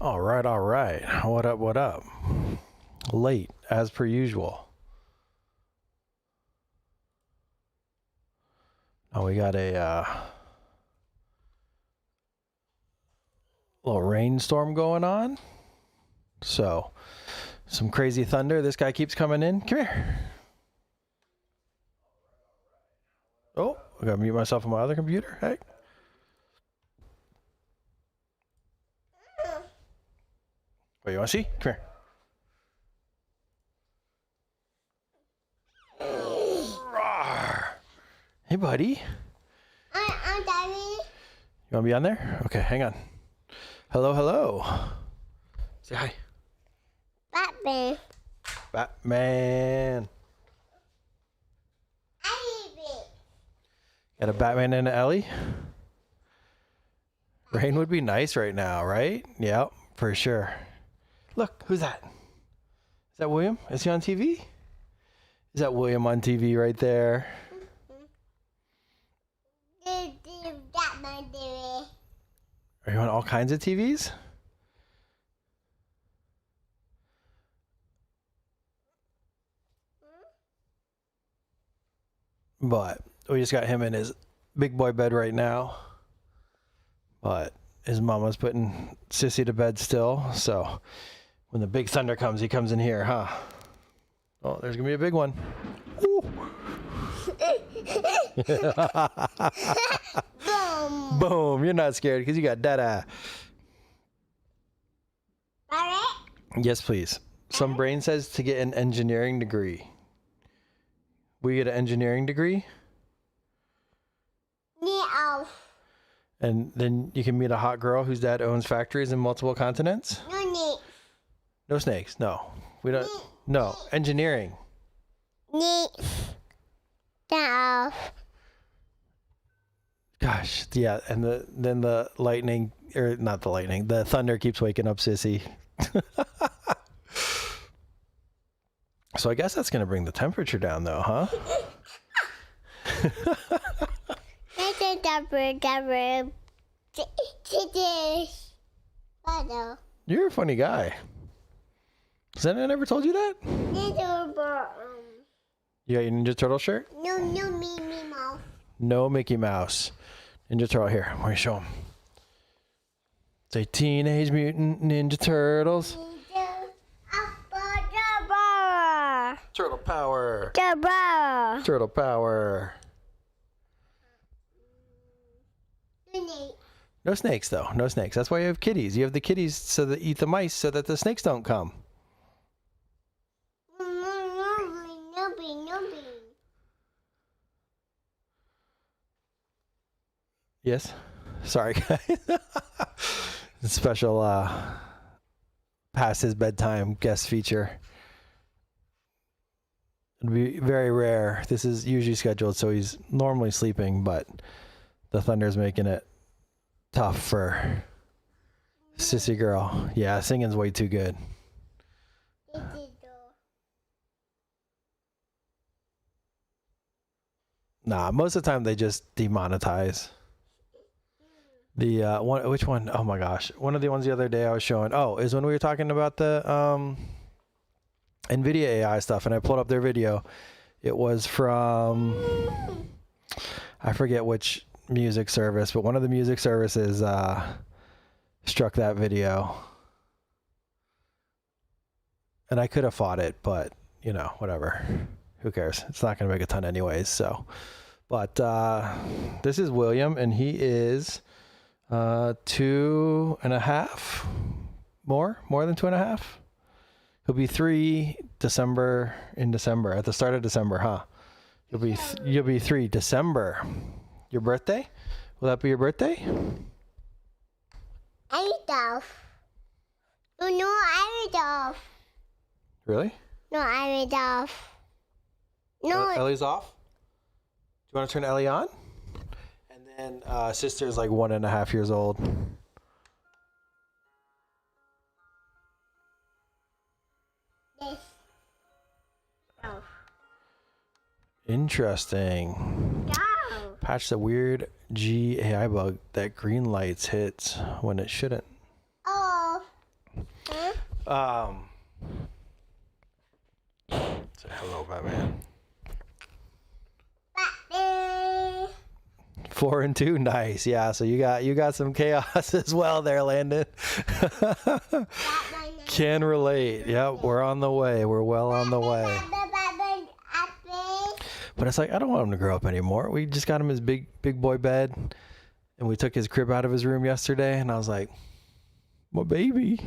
All right, all right. What up, what up? Late, as per usual. Oh, we got a little rainstorm going on. So, some crazy thunder. This guy keeps coming in. Come here. Oh, I gotta mute myself on my other computer. Hey. Wait, you wanna see? Come here. Hey, buddy. I'm Daddy. You wanna be on there? Okay, hang on. Hello, hello. Say hi. Batman. Batman. Ellie. Got a Batman and an Ellie. Rain would be nice right now, right? Yep, for sure. Look, who's that? Is that William? Is he on TV? Is that William on TV right there? Batman TV. Are you on all kinds of TVs? But we just got him in his big boy bed right now. But his mama's putting Sissy to bed still. So when the big thunder comes, he comes in here, huh? Oh, there's going to be a big one. Boom. Boom. You're not scared because you got dada. Alright. Yes, please. Some brain says to get an engineering degree. We get an engineering degree? No. And then you can meet a hot girl whose dad owns factories in multiple continents? No need. No snakes. No. We don't. No. Engineering. Need. No. Gosh. Yeah. And then the lightning, or not the lightning, the thunder keeps waking up Sissy. So I guess that's going to bring the temperature down though, huh? You're a funny guy. Has anyone ever told you that? You got your Ninja Turtle shirt? No, Minnie Mouse. No Mickey Mouse. Ninja Turtle here. I'm going to show him. Say Teenage Mutant Ninja Turtles. Turtle power. Turtle power. No snakes though. No snakes. That's why you have kitties. You have the kitties so that eat the mice so that the snakes don't come. Yes. Sorry, guys. Special past his bedtime guest feature. It'd be very rare. This is usually scheduled, so he's normally sleeping, but the thunder's making it tough for Sissy girl. Yeah, singing's way too good. Nah, most of the time they just demonetize. The one, which one? Oh my gosh, one of the ones the other day I was showing. Oh, is when we were talking about the NVIDIA AI stuff, and I pulled up their video. It was from, I forget which music service, but one of the music services struck that video. And I could have fought it, but, you know, whatever. Who cares? It's not going to make a ton anyways, so. But this is William, and he is 2.5, more than 2.5. He'll be 3 in December, at the start of December, huh? You'll be 3 December. Your birthday? Will that be your birthday? Off. No, off. Really? No, off. No. Ellie's off? Do you want to turn Ellie on? And then sister's like 1.5 years old. This. Off. Interesting. Go. Patch the weird GAI bug that green lights hits when it shouldn't. Off. Say hello, Batman. Batman. 4 and 2, nice. Yeah, so you got some chaos as well there, Landon. Batman. Can relate. Yep, we're on the way. We're well on the way. Batman. Apple. But it's like I don't want him to grow up anymore. We just got him his big boy bed, and we took his crib out of his room yesterday, and I was like, my baby.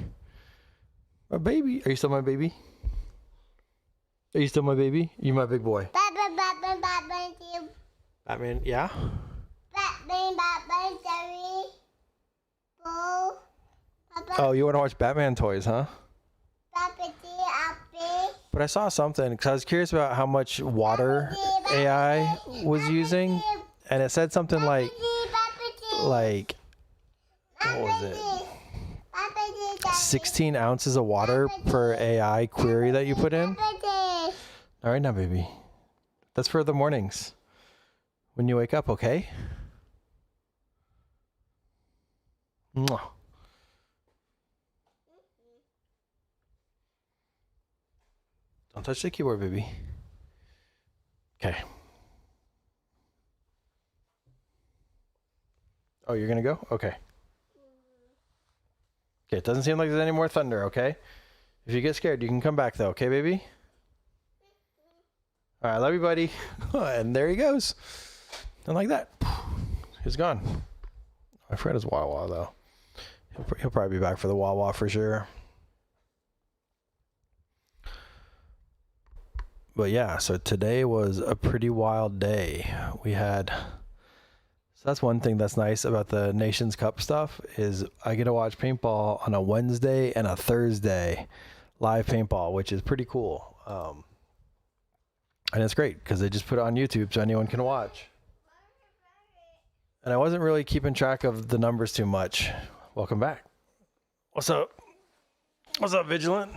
My baby. Are you still my baby? Are you still my baby? You my big boy. Batman. Batman. Batman. Batman. Batman, yeah? Batman. Batman. Jerry. Boo. Papa. Oh, you want to watch Batman toys, huh? Papa. Apple. But I saw something because I was curious about how much water AI was using, and it said something like what was it? 16 ounces of water per AI query that you put in. All right now, baby. That's for the mornings when you wake up, okay? Mwah. Don't touch the keyboard, baby. Okay. Oh, you're gonna go? Okay. Okay, it doesn't seem like there's any more thunder, okay? If you get scared, you can come back though, okay, baby? All right, love you, buddy. And there he goes. And like that, he's gone. My friend is Wawa though. He'll probably be back for the Wawa for sure. But yeah, so today was a pretty wild day. So that's one thing that's nice about the Nations Cup stuff is I get to watch paintball on a Wednesday and a Thursday, live paintball, which is pretty cool. And it's great because they just put it on YouTube so anyone can watch. And I wasn't really keeping track of the numbers too much. Welcome back. What's up? What's up, Vigilant?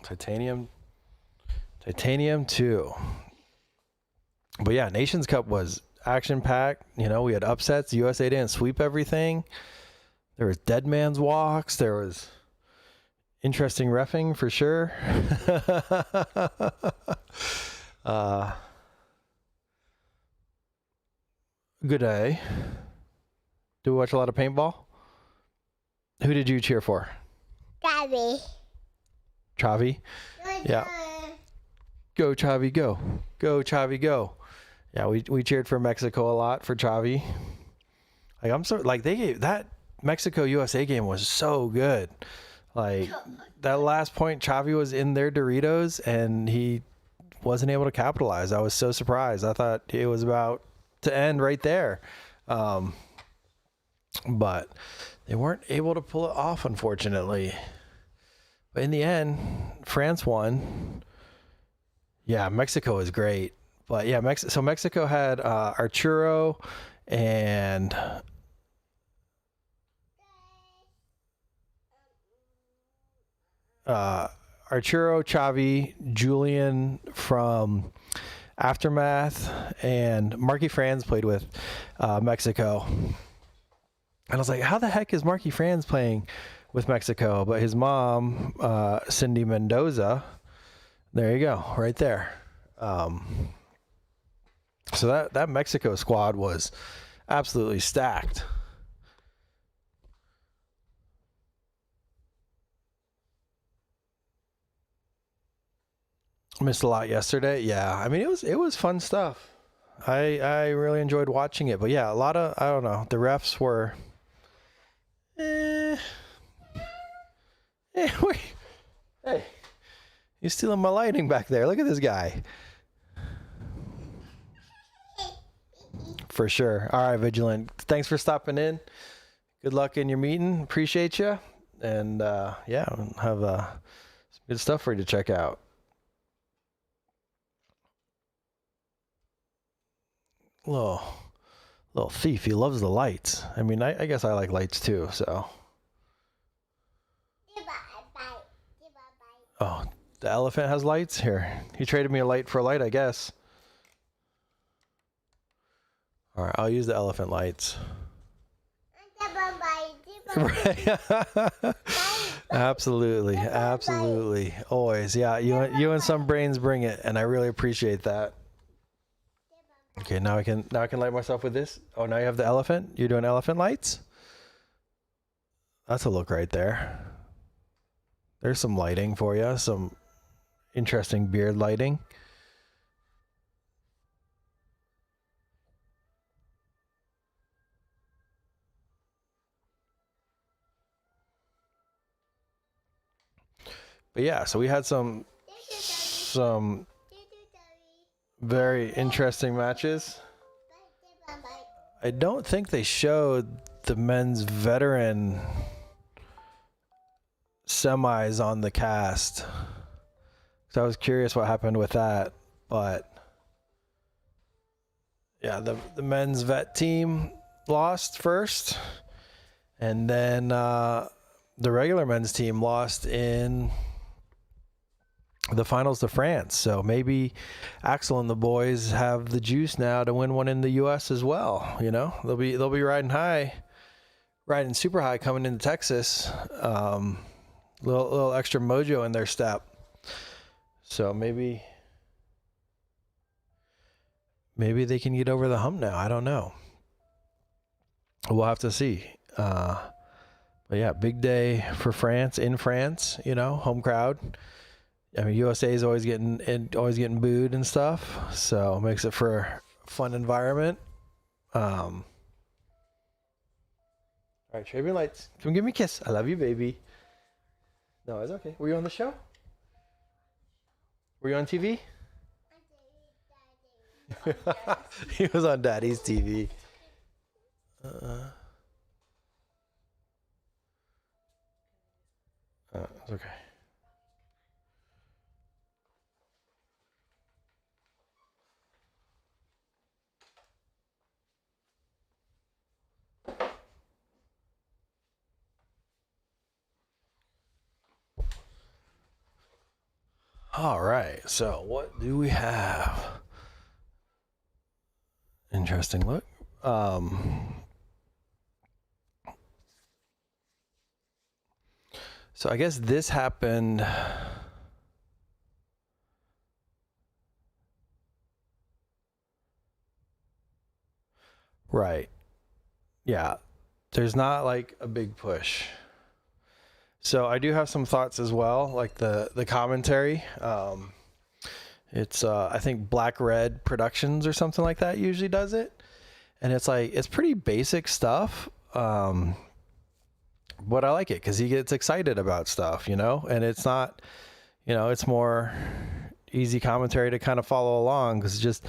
Titanium 2. But yeah, Nations Cup was action-packed. You know, we had upsets. USA didn't sweep everything. There was dead man's walks. There was interesting reffing for sure. Good day. Do we watch a lot of paintball? Who did you cheer for? Daddy. Chavi? Yeah. Go Chavi, go. Go Chavi, go. Yeah, we cheered for Mexico a lot for Chavi. Like I'm so like they gave that Mexico USA game was so good. Like that last point, Chavi was in their Doritos and he wasn't able to capitalize. I was so surprised. I thought it was about to end right there. But they weren't able to pull it off, unfortunately. But in the end, France won. Yeah, Mexico is great. But yeah, Mexico had Arturo and Arturo, Chavi, Julian from Aftermath, and Marky Franz played with Mexico. And I was like, how the heck is Marky Franz playing with Mexico? But his mom, Cindy Mendoza, there you go, right there. So that Mexico squad was absolutely stacked. Missed a lot yesterday. Yeah, I mean it was fun stuff. I really enjoyed watching it. But yeah, a lot of I don't know. The refs were. Hey, you stealing my lighting back there? Look at this guy. For sure. All right, Vigilant. Thanks for stopping in. Good luck in your meeting. Appreciate you. And yeah, have some good stuff for you to check out. Little thief. He loves the lights. I mean, I guess I like lights too. So. Oh, the elephant has lights here. He traded me a light for a light, I guess. All right, I'll use the elephant lights. Absolutely, absolutely, always. Yeah, you and some brains bring it, and I really appreciate that. Okay, now I can light myself with this. Oh, now you have the elephant. You're doing elephant lights. That's a look right there. There's some lighting for you. Some interesting beard lighting. But yeah, so we had some very interesting matches. I don't think they showed the men's veteran semis on the cast. So I was curious what happened with that, but yeah, the men's vet team lost first, and then the regular men's team lost in the finals to France. So maybe Axel and the boys have the juice now to win one in the US as well. You know, they'll be riding super high coming into Texas. Little extra mojo in their step. So maybe they can get over the hump now. I don't know. We'll have to see. But yeah, big day for France, in France, you know, home crowd. I mean, USA is always getting booed and stuff, so it makes it for a fun environment. All right, Travian Lights, come give me a kiss. I love you, baby. No, it's okay. Were you on the show? Were you on TV? He was on Daddy's TV. It's okay. All right, so what do we have? Interesting look. So I guess this happened. Right. Yeah. There's not like a big push. So I do have some thoughts as well, like the commentary. It's I think Black Red Productions or something like that usually does it, and it's like it's pretty basic stuff. But I like it because he gets excited about stuff, you know, and it's not, you know, it's more easy commentary to kind of follow along because it's just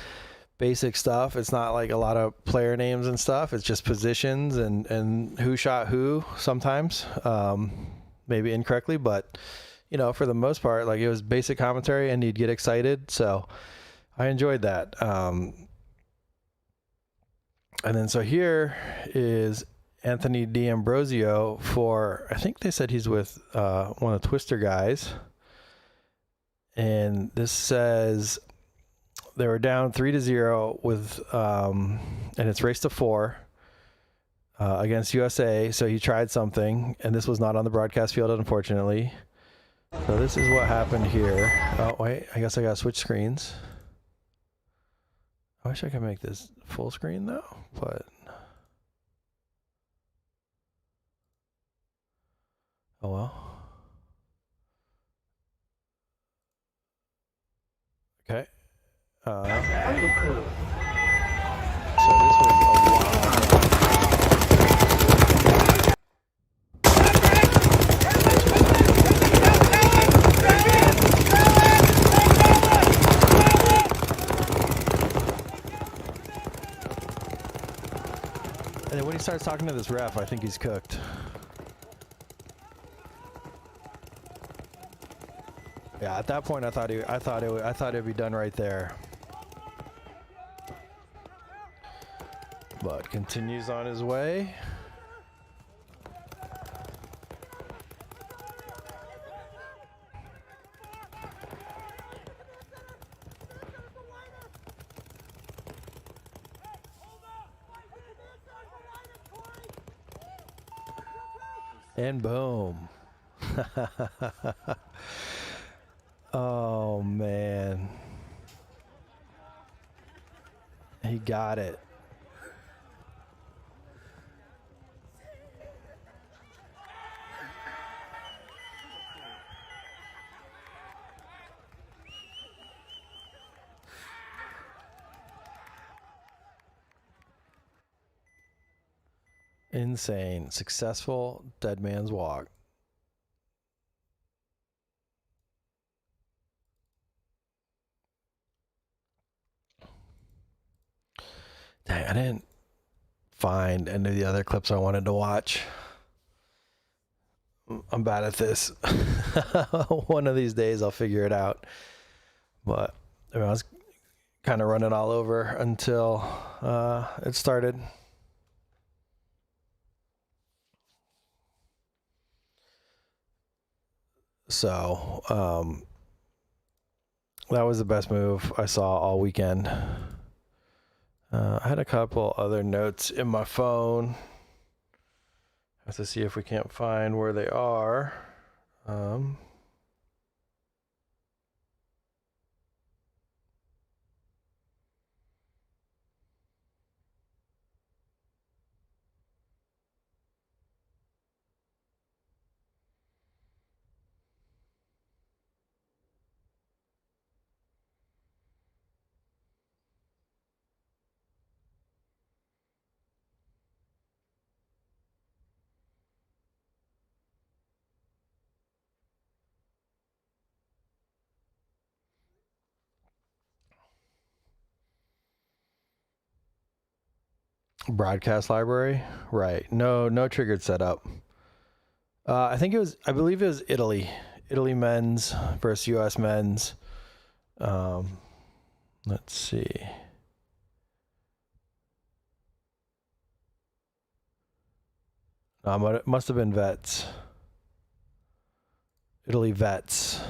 basic stuff. It's not like a lot of player names and stuff. It's just positions and who shot who sometimes. Maybe incorrectly, but you know, for the most part, like it was basic commentary and you'd get excited. So I enjoyed that. And then so here is Anthony D'Ambrosio for, I think they said he's with one of the Twister guys. And this says they were down 3-0 with, and it's race to 4. Against USA, so he tried something, and this was not on the broadcast field, unfortunately. So this is what happened here. Oh, wait, I guess I gotta switch screens. I wish I could make this full screen, though, but... Oh, well. Okay. So this was a And then when he starts talking to this ref, I think he's cooked. Yeah, at that point, I thought it'd be done right there. But continues on his way. And boom. Oh, man. He got it. Insane. Successful dead man's walk. Dang, I didn't find any of the other clips I wanted to watch. I'm bad at this. One of these days I'll figure it out. But I was kind of running all over until it started. So that was the best move I saw all weekend. I had a couple other notes in my phone. I have to see if we can't find where they are. Broadcast library, right? No triggered setup. I believe it was Italy men's versus U.S. men's. Let's see. It must have been vets. Italy vets.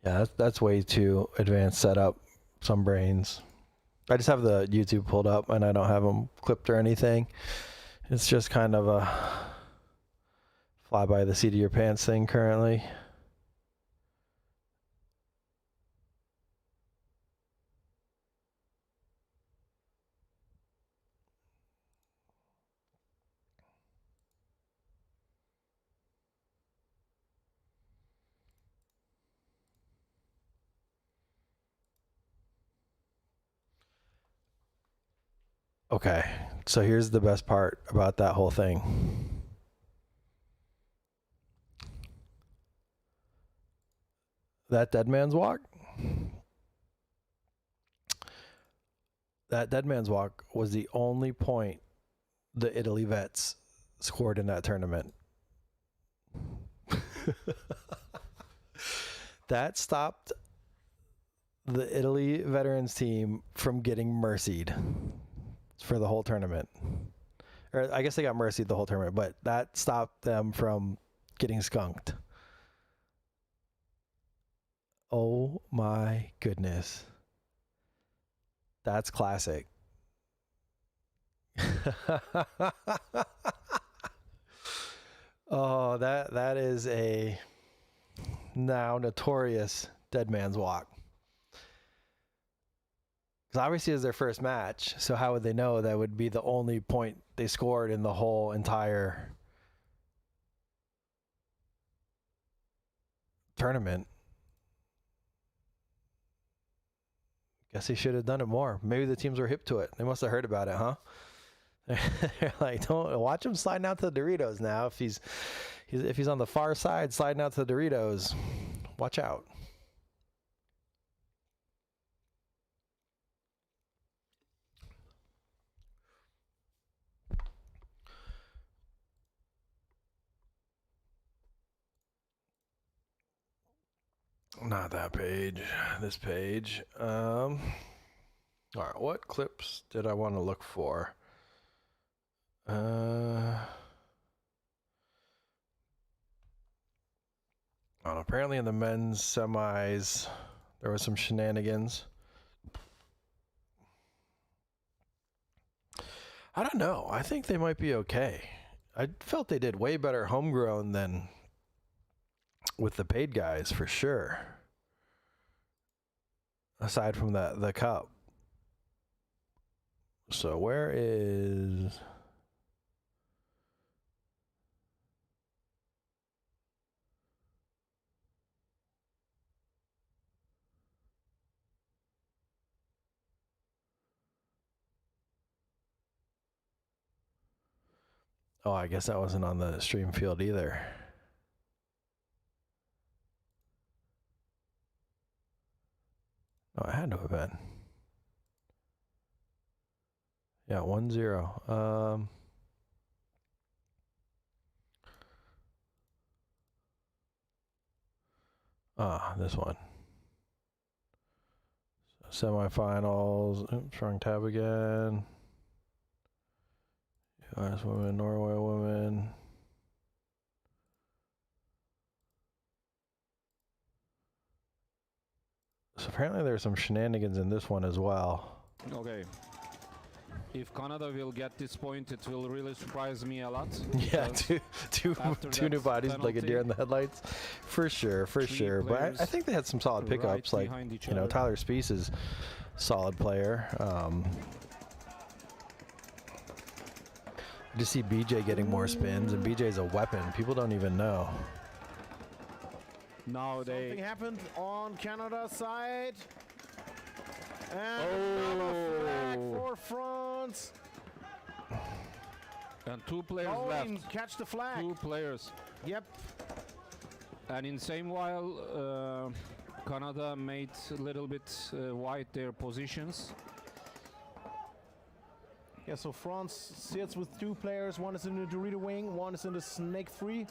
Yeah, that's way too advanced setup. Some brains. I just have the YouTube pulled up and I don't have them clipped or anything. It's just kind of a fly by the seat of your pants thing currently. Okay, so here's the best part about that whole thing. That dead man's walk? That dead man's walk was the only point the Italy vets scored in that tournament. That stopped the Italy veterans team from getting mercied for the whole tournament. Or I guess they got mercied the whole tournament, but that stopped them from getting skunked. Oh my goodness. That's classic. Oh, that is a now notorious dead man's walk. Because obviously it's their first match, so how would they know that would be the only point they scored in the whole entire tournament? Guess he should have done it more. Maybe the teams were hip to it. They must have heard about it, huh? They're like, don't watch him sliding out to the Doritos now. If he's on the far side sliding out to the Doritos, watch out. Not that page. This page. All right. What clips did I want to look for? Apparently in the men's semis, there was some shenanigans. I don't know. I think they might be okay. I felt they did way better homegrown than with the paid guys, for sure. Aside from the cup. So where is... Oh, I guess that wasn't on the stream field either. Oh, it had to have been. Yeah, 1-0. This one. Semifinals. Oops, wrong tab again. US women, Norway women. So apparently there's some shenanigans in this one as well. Okay. If Canada will get this point, it will really surprise me a lot. Yeah, two new bodies like a deer in the headlights, for sure. But I think they had some solid pickups, like Tyler Spiess is a solid player. I just see BJ getting more spins, and BJ's a weapon. People don't even know. Now something happened on Canada's side. And another flag for France. And 2 players left. Catch the flag. 2 players. Yep. And in same while, Canada made a little bit wide their positions. Yeah, so France sits with 2 players. One is in the Dorito wing, one is in the Snake 3.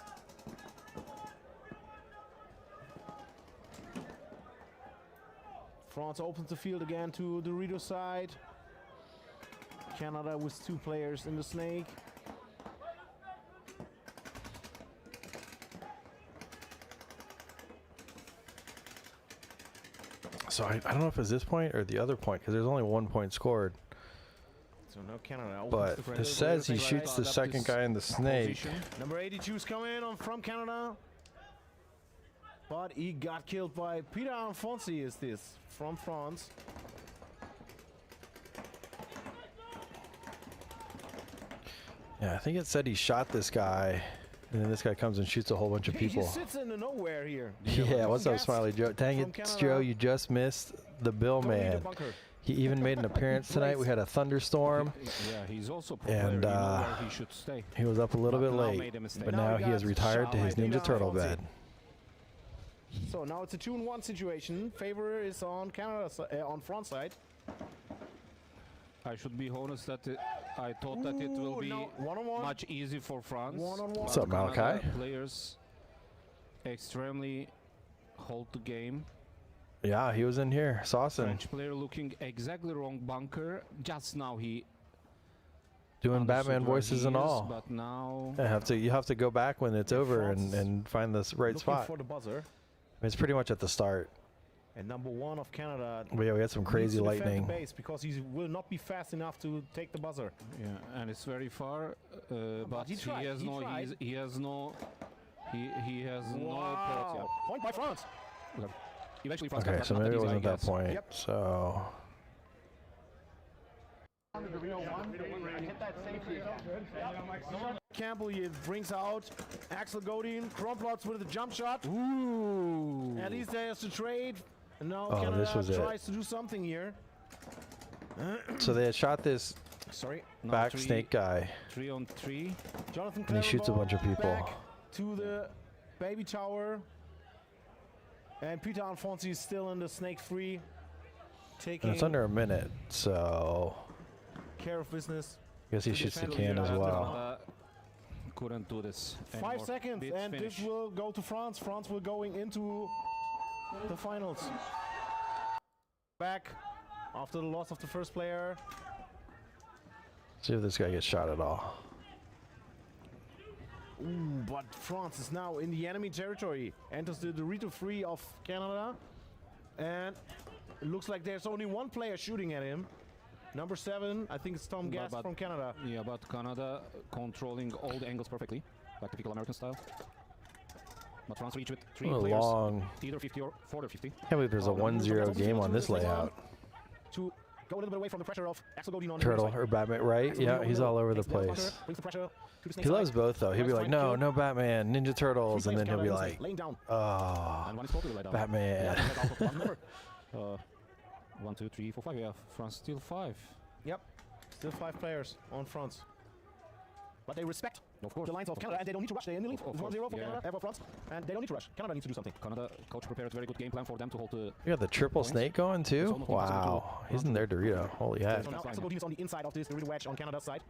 France opens the field again to the Dorito side. Canada with 2 players in the Snake. So I don't know if it's this point or the other point, because there's only 1 point scored. So now Canada. But it says he shoots the second guy in the Snake. Number 82's coming on from Canada. But he got killed by Peter Alfonsi, is this, from France. Yeah, I think it said he shot this guy, and then this guy comes and shoots a whole bunch of people. He sits in the nowhere here. Yeah, what's up, Smiley Joe? Dang it, Joe, you just missed the Bill Man. He even made an appearance tonight. We had a thunderstorm. Yeah, he's also and where he should stay. He was up a little bit late, but now he has retired to his Ninja Turtle bed. So now it's a 2-1 situation. Favor is on Canada, on France side. I should be honest that I thought that it will be much easier for France. What's up, Malachi? Players extremely hold the game. Yeah, he was in here, saucing. French player looking exactly wrong bunker. Just now he doing Batman voices and all. But now you have to go back when it's over and find this right spot. For the buzzer. It's pretty much at the start. And number 1 of Canada. But yeah, we had some crazy lightning. The base because he will not be fast enough to take the buzzer. Yeah, and it's very far. But he has no. Wow. Point by France. Okay. Eventually, France okay, so maybe it wasn't that point. Yep. So. Campbell brings out Axel Godin, Kromplots with a jump shot. Ooh! At least there's the trade. And now this was Canada tries to do something here. So they had shot this back Snake guy. 3-on-3. Jonathan and he shoots a bunch of people. Back to the baby tower. And Peter Alfonsi is still in the Snake 3. Taking And it's under a minute, so care of business. I guess he shoots the can as well. Couldn't do this. 5 seconds, and this will go to France. France will going into the finals. Back after the loss of the first player. See if this guy gets shot at all. Ooh, but France is now in the enemy territory. Enters the Dorito 3 of Canada. And it looks like there's only one player shooting at him. Number 7, I think it's Tom Gass from Canada. Yeah, but Canada controlling all the angles perfectly, like typical American style. But France reach with 3 players, long. either 50 or 40 or 50. Can't believe there's a 1-0 game on this layout. To go a little bit away from the pressure of Axel Godin on Turtle or Batman, right? Yeah, he's all over the place. He loves both though. He'll be like, no, no Batman, Ninja Turtles, and then he'll be like, oh, Batman. 1, 2, 3, 4, 5. Yeah, France still 5. Yep, still 5 players on France. But they respect, of course, the lines of Canada, and they don't need to rush. They're in the lead. It's 1-0 for Canada, for France, and they don't need to rush. Canada needs to do something. Canada coach prepared a very good game plan for them to hold the. You got the triple snake going too? Wow, he's in their Dorito. Holy heck. So now Axel Godin is on the inside of this Dorito wedge on Canada's side.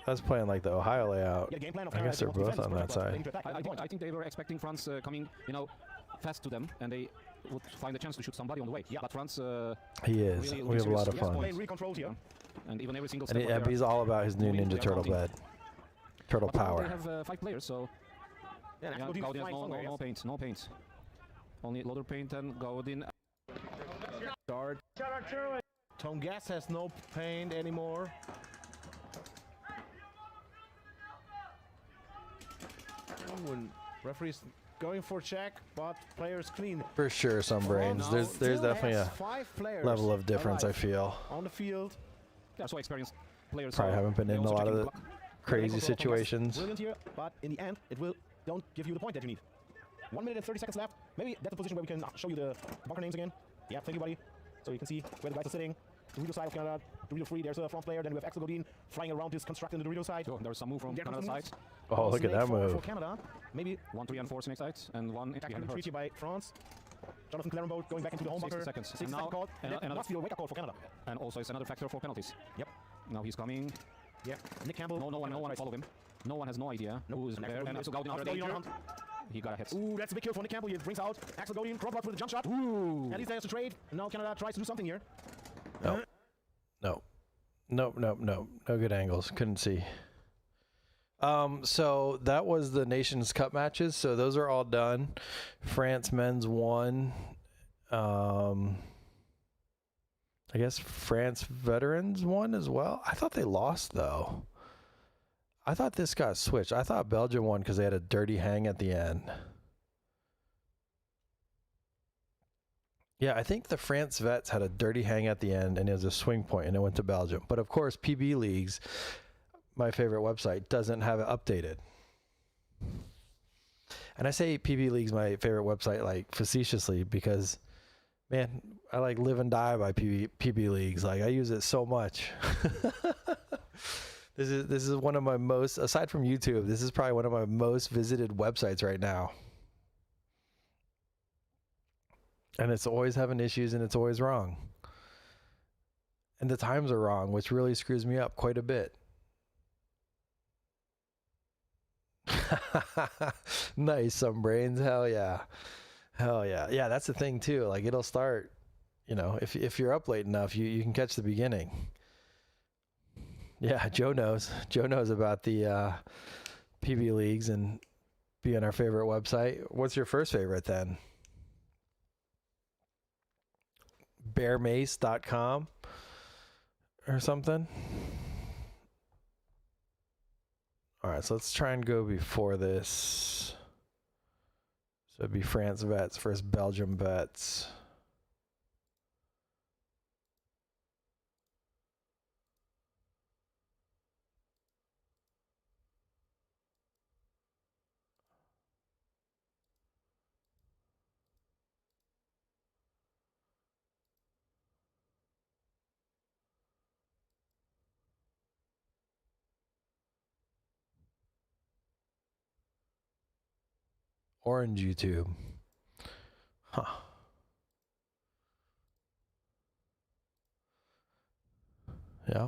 That's playing like the Ohio layout. Yeah, game plan of I guess they're both on that side. I think they were expecting France coming, fast to them, and they would find a chance to shoot somebody on the way. Yeah. But France. He is. Really we have a lot of yes, fun. Recontrolled here. And even every single. And he's all about his new Ninja Turtle bed. Turtle power. They have 5 players, so. Yeah, Gaudin has no paint, no paint. Only loader paint and Gaudin. Start. Tom Gass has no paint anymore. When referees going for check, but players clean. For sure, some brains. There's definitely a level of difference, I feel. On the field. Yeah, so experienced players. Probably haven't been in a lot of the crazy situations. Brilliant here, but in the end, it will don't give you the point that you need. 1 minute and 30 seconds left. Maybe that's the position where we can show you the bunker names again. Yeah, thank you, buddy. So you can see where the guys are sitting. Dorito side of Canada, Dorito 3, there's a France player. Then we have Axel Godin flying around this construct in the Dorito side. So there's some move from Canada side. Oh, look at that move. For Canada, maybe 1, 3, and 4 snake sides, and 1 behind treaty by France. Jonathan Clarenboat going back into the home bunker. 60 seconds. 60 second call. And that must be a wake-up call for Canada. And also it's another factor for penalties. Yep. Now he's coming. Yeah. Nick Campbell. No one follow him. No one has no idea who is there. And Axel Godin under danger. He got a hit. Ooh, that's a big kill for Nick Campbell. He brings out Axel Godin. Crop block with a jump shot. Ooh. At least there's a trade. And now Canada tries to do something here. No. No. No good angles. Couldn't see. So that was the Nations Cup matches. So those are all done. France men's won. I guess France veterans won as well. I thought they lost though. I thought this got switched. I thought Belgium won because they had a dirty hang at the end. Yeah, I think the France vets had a dirty hang at the end and it was a swing point and it went to Belgium. But of course, PB Leagues, my favorite website, doesn't have it updated. And I say PB League's my favorite website like facetiously because, man, I like live and die by PB Leagues. Like I use it so much. This is one of my most, aside from YouTube, this is probably one of my most visited websites right now. And it's always having issues and it's always wrong. And the times are wrong, which really screws me up quite a bit. Nice, some brains. Hell yeah. Hell yeah. Yeah, that's the thing too. Like it'll start, if you're up late enough, you can catch the beginning. Yeah, Joe knows. Joe knows about the PB Leagues and being our favorite website. What's your first favorite then? bearmace.com or something. All right, so let's try and go before this. So it'd be France vets versus Belgium vets. Orange YouTube. Huh. Yeah.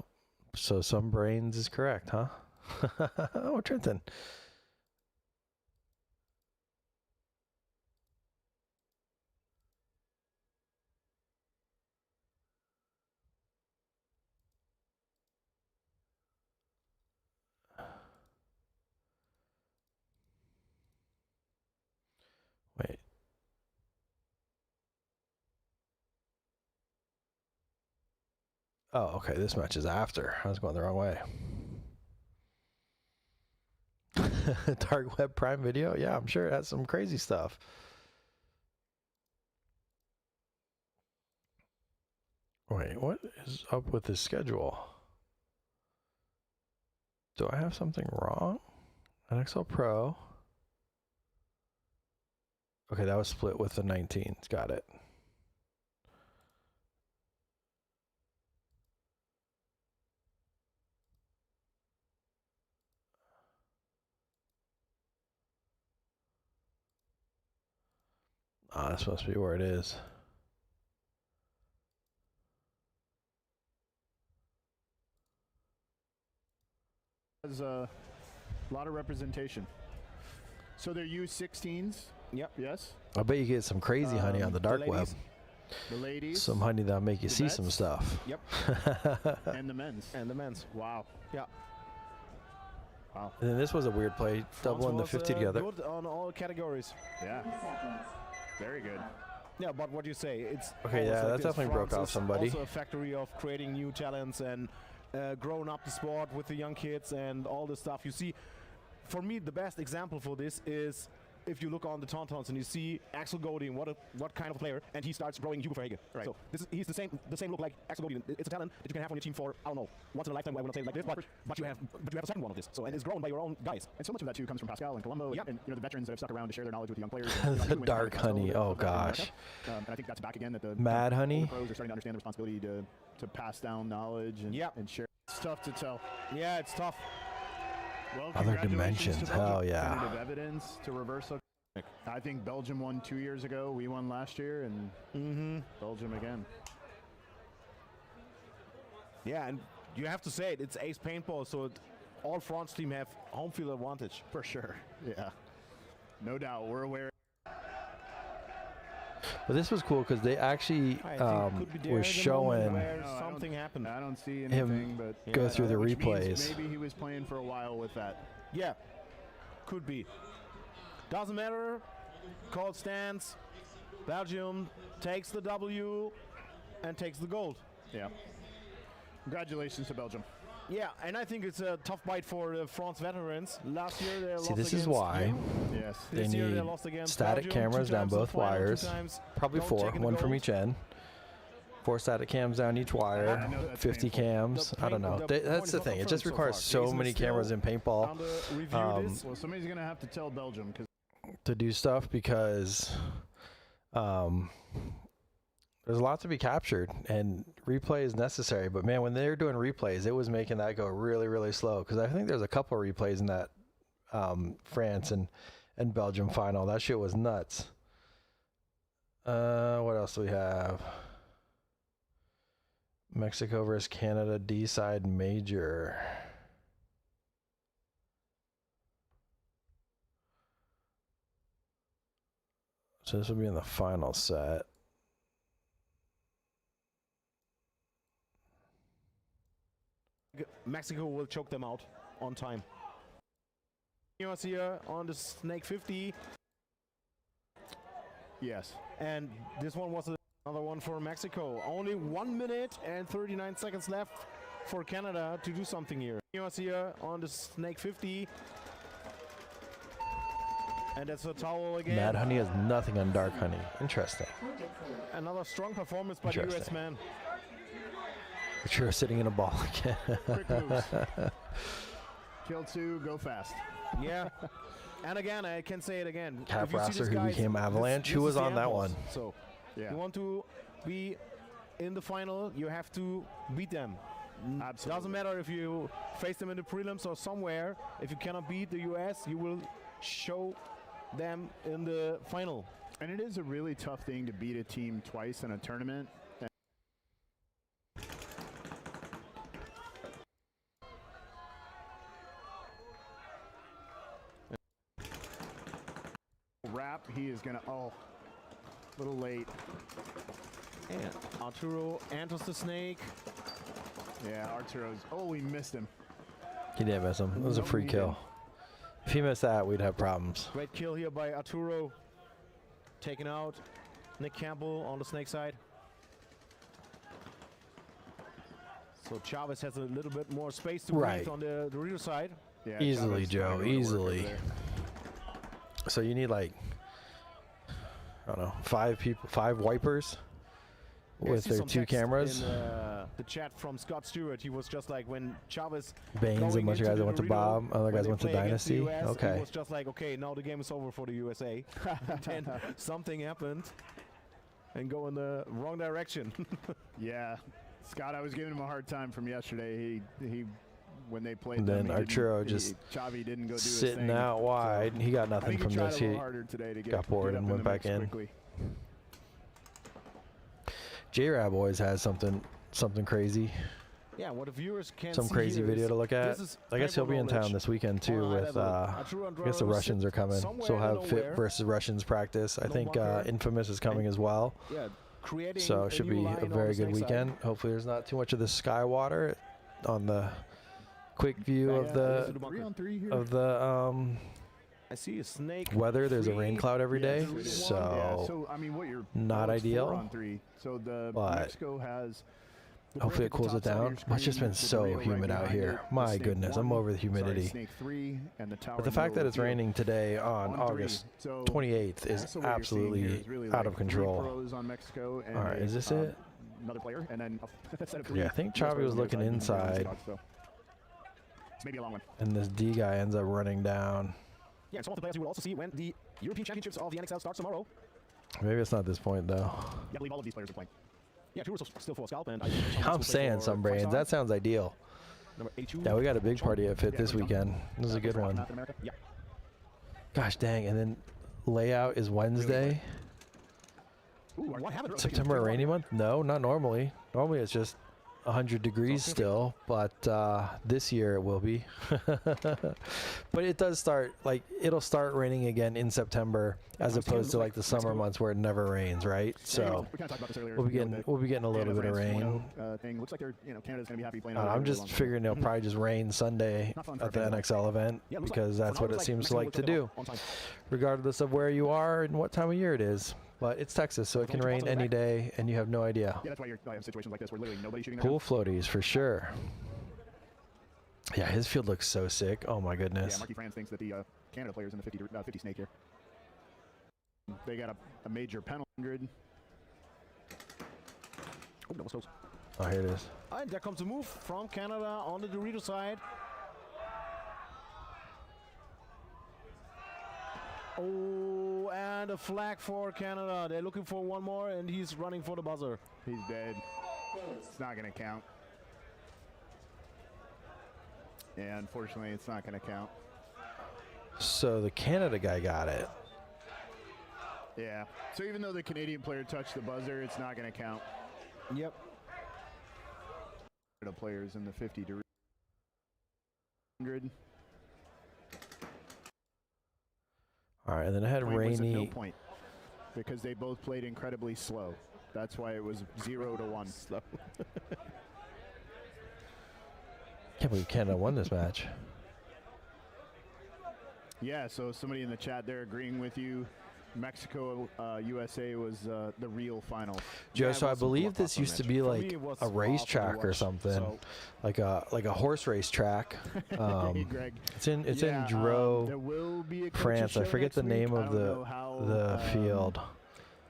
So some brains is correct, huh? Oh, Trenton. Oh, okay. This match is after. I was going the wrong way. Dark Web Prime Video? Yeah, I'm sure it has some crazy stuff. Wait, what is up with this schedule? Do I have something wrong? NXL Pro. Okay, that was split with the 19s. Got it. Ah, that's supposed to be where it is. Has a lot of representation. So they're U16s. Yep. Yes. I bet you get some crazy honey on the dark web. The ladies. Some honey that'll make you the see vets. some stuff. Yep. And the men's. And the men's. Wow. Yeah. Wow. And then this was a weird play, doubling the 50 together. Good on all categories. Yeah. Very good. Yeah, but what you say, it's Okay, almost yeah, that this. definitely broke France off is somebody. Also a factory of creating new talents and growing up the sport with the young kids and all the stuff. You see, for me, the best example for this is if you look on the Tauntauns and you see Axel Godin, what kind of player, and he starts growing Hugo Verhege. Right. So he's the same look like Axel Godin. It's a talent that you can have on your team for, I don't know, once in a lifetime. I will not say it like this, but you have a second one of this. So and it's grown by your own guys. And so much of that too comes from Pascal and Colombo, Yep. and the veterans that have stuck around to share their knowledge with the young players. The dark honey. Oh gosh. And I think that's back again that the Mad honey. the pros are starting to understand the responsibility to pass down knowledge and, Yep. and share. It's tough to tell. Yeah, it's tough. Well, Other congratulations dimensions, to Belgium. hell yeah. Definitive evidence to reverse. I think Belgium won 2 years ago. We won last year, and Belgium again. Yeah, and you have to say it. It's ace paintball, so all France team have home field advantage. For sure. Yeah. No doubt. We're aware. But this was cool because they actually I think could be there were the moment showing where No, I something happened. I don't see anything, but go through the which means replays. maybe he was playing for a while with that. Yeah, could be. Doesn't matter. Called stands. Belgium takes the W and takes the gold. Yeah. Congratulations to Belgium. Yeah, and I think it's a tough bite for the France veterans. Last year they See, lost this is against why Yes. they This year they need lost against static Belgium, cameras 2 down times in the both final, 2 wires. times Probably don't 4, taking the one from gold. each end. 4 static cams down each I wire. know that's 50 painful. cams. The I don't paint- know. the They, point that's is the not thing. It confirmed just so requires far. so Jason many is still cameras in paintball Under review this. Well, somebody's going to have to tell Belgium because to do stuff because there's a lot to be captured and replay is necessary. But man, when they were doing replays, it was making that go really, really slow. Because I think there's a couple of replays in that France and Belgium final. That shit was nuts. What else do we have? Mexico versus Canada D-side major. So this will be in the final set. Mexico will choke them out on time. US here on the Snake 50, yes. and this one was another one for Mexico. Only 1 minute and 39 seconds left for Canada to do something here. US here on the Snake 50, and that's a towel again. Mad Honey has nothing on Dark Honey. Interesting. Another strong performance by the US Interesting. man. But you're sitting in a ball again. Quick moves. Kill 2, go fast. Yeah. And again, I can say it again. Cap If you see Rosser, this, who guys, became Avalanche, this who is was the on that Avalanche. one? So Yeah. you want to be in the final, you have to beat them. Absolutely. Doesn't matter if you face them in the prelims or somewhere. If you cannot beat the US, you will show them in the final. And it is a really tough thing to beat a team twice in a tournament. Wrap, he is gonna, a little late. And Arturo enters the snake. Yeah, Arturo's, we missed him. He didn't miss him. It was a No, free he kill. If he missed that, we'd have problems. Great kill here by Arturo. Taken out. Nick Campbell on the snake side. So Chavez has a little bit more space to breathe Right. on the rear side. Yeah, Easily, Chavez Joe, trying to go to work over easily. there. So you need like, I don't know, 5 people, 5 wipers I with see their some 2 text cameras. In the chat from Scott Stewart, he was just like, when Chavez Baines, a going bunch of into guys the went to Dorito, Bob, other when guys they went to play against the Dynasty. US, Okay. It was just like, okay, now the game is over for the USA. Then something happened and go in the wrong direction. Yeah, Scott, I was giving him a hard time from yesterday. He when they played And them, then he didn't- Arturo he- just Chavi didn't go do his Sitting thing. out wide, he got I nothing think from he tried this. a He little harder today to got bored get and up went the back mix in. quickly. J-Rab always has something crazy, Yeah, what the viewers can some see crazy here video is to look at. this is I guess he'll be in paintball town knowledge this weekend too on a high with. level. I Arturo guess the Andrade Russians are coming, somewhere so we'll in have Fit nowhere. versus Russians practice. I No think bunker. Infamous is coming And- as well, Yeah, creating so a it should new be line a on very the good snake side. weekend. Hopefully, there's not too much of the sky water on the quick view of the the 3-on-3 here. I see a snake. weather. There's a free. rain cloud every day, Yeah, so I mean, what you're not well, it's ideal, 4-on-3. So the but Mexico has. the hopefully it brick at the cools it top side of down. your It's just screen been with the so rail right humid out behind here. it, the My snake goodness, I'm 1, over the humidity. Snake 3 and the tower. But the in fact middle that of it's the field. raining today on 3. August So 28th is also what you're seeing here absolutely is really out like of 3 control. pros on Mexico and All right, a, is this it? Another player, and then a set of 3 Yeah, I think US Chavi players was on the other looking side, inside. so it's maybe a long one. And this D guy ends up running down. Yeah, and some of the players you will also see when the European Championships of the NXL starts tomorrow. Maybe it's not this point though. Yeah, I believe all of these players are playing. Yeah, Trudeau's still for Scalp, and I'm saying some brains. That sounds ideal. number 82. Yeah, we got a big party at Fit this weekend. This is a good one. North America. Yeah. Gosh dang! And then layout is Wednesday. Ooh, what happened? September a rainy month? No, not normally. Normally it's just 100 degrees still, but this year it will be. But it does start, like, it'll start raining again in September, as opposed to like the summer months where it never rains, right? So we kind of talked about this earlier. we'll be getting a little bit of rain. Thing. Looks like they're, Canada's going to be happy playing. I'm just figuring it'll probably just rain Sunday Not fun for at the a fan. NXL event, Yeah, looks like- because that's for now, what it looks seems Mexico like will to take it do, off on time. regardless of where you are and what time of year it is. But it's Texas, so it can rain any day, and you have no idea. Yeah, that's why you're have situations like this where literally nobody's shooting. Pool floaties for sure. Yeah, his field looks so sick. Oh my Yeah, goodness. Marky Franz thinks that the Canada players in the 50 snake here. They got a major penalty. 100. Oh, that was close. Oh, here it is. And there comes a move from Canada on the Dorito side. Oh, and a flag for Canada. They're looking for one more, and he's running for the buzzer. He's dead. It's not going to count. Yeah, unfortunately, it's not going to count. So the Canada guy got it. Yeah. So even though the Canadian player touched the buzzer, it's not going to count. Yep. The players in the 50 to 100. All right, and then I had Point was at no rainy. point because they both played incredibly slow. That's why it was 0-1. Slow. Can't believe Canada won this match. Yeah, so somebody in the chat there agreeing with you. Mexico, USA was the real final. Joe, Yeah, it so I was a believe block this off used to match. be For me, like it was a awful to racetrack or watch. something, So- like a horse race track. Hey, Greg. It's in Yeah, in there Dro, will be a coach's France. I show forget next the week. name I of don't know how, the field,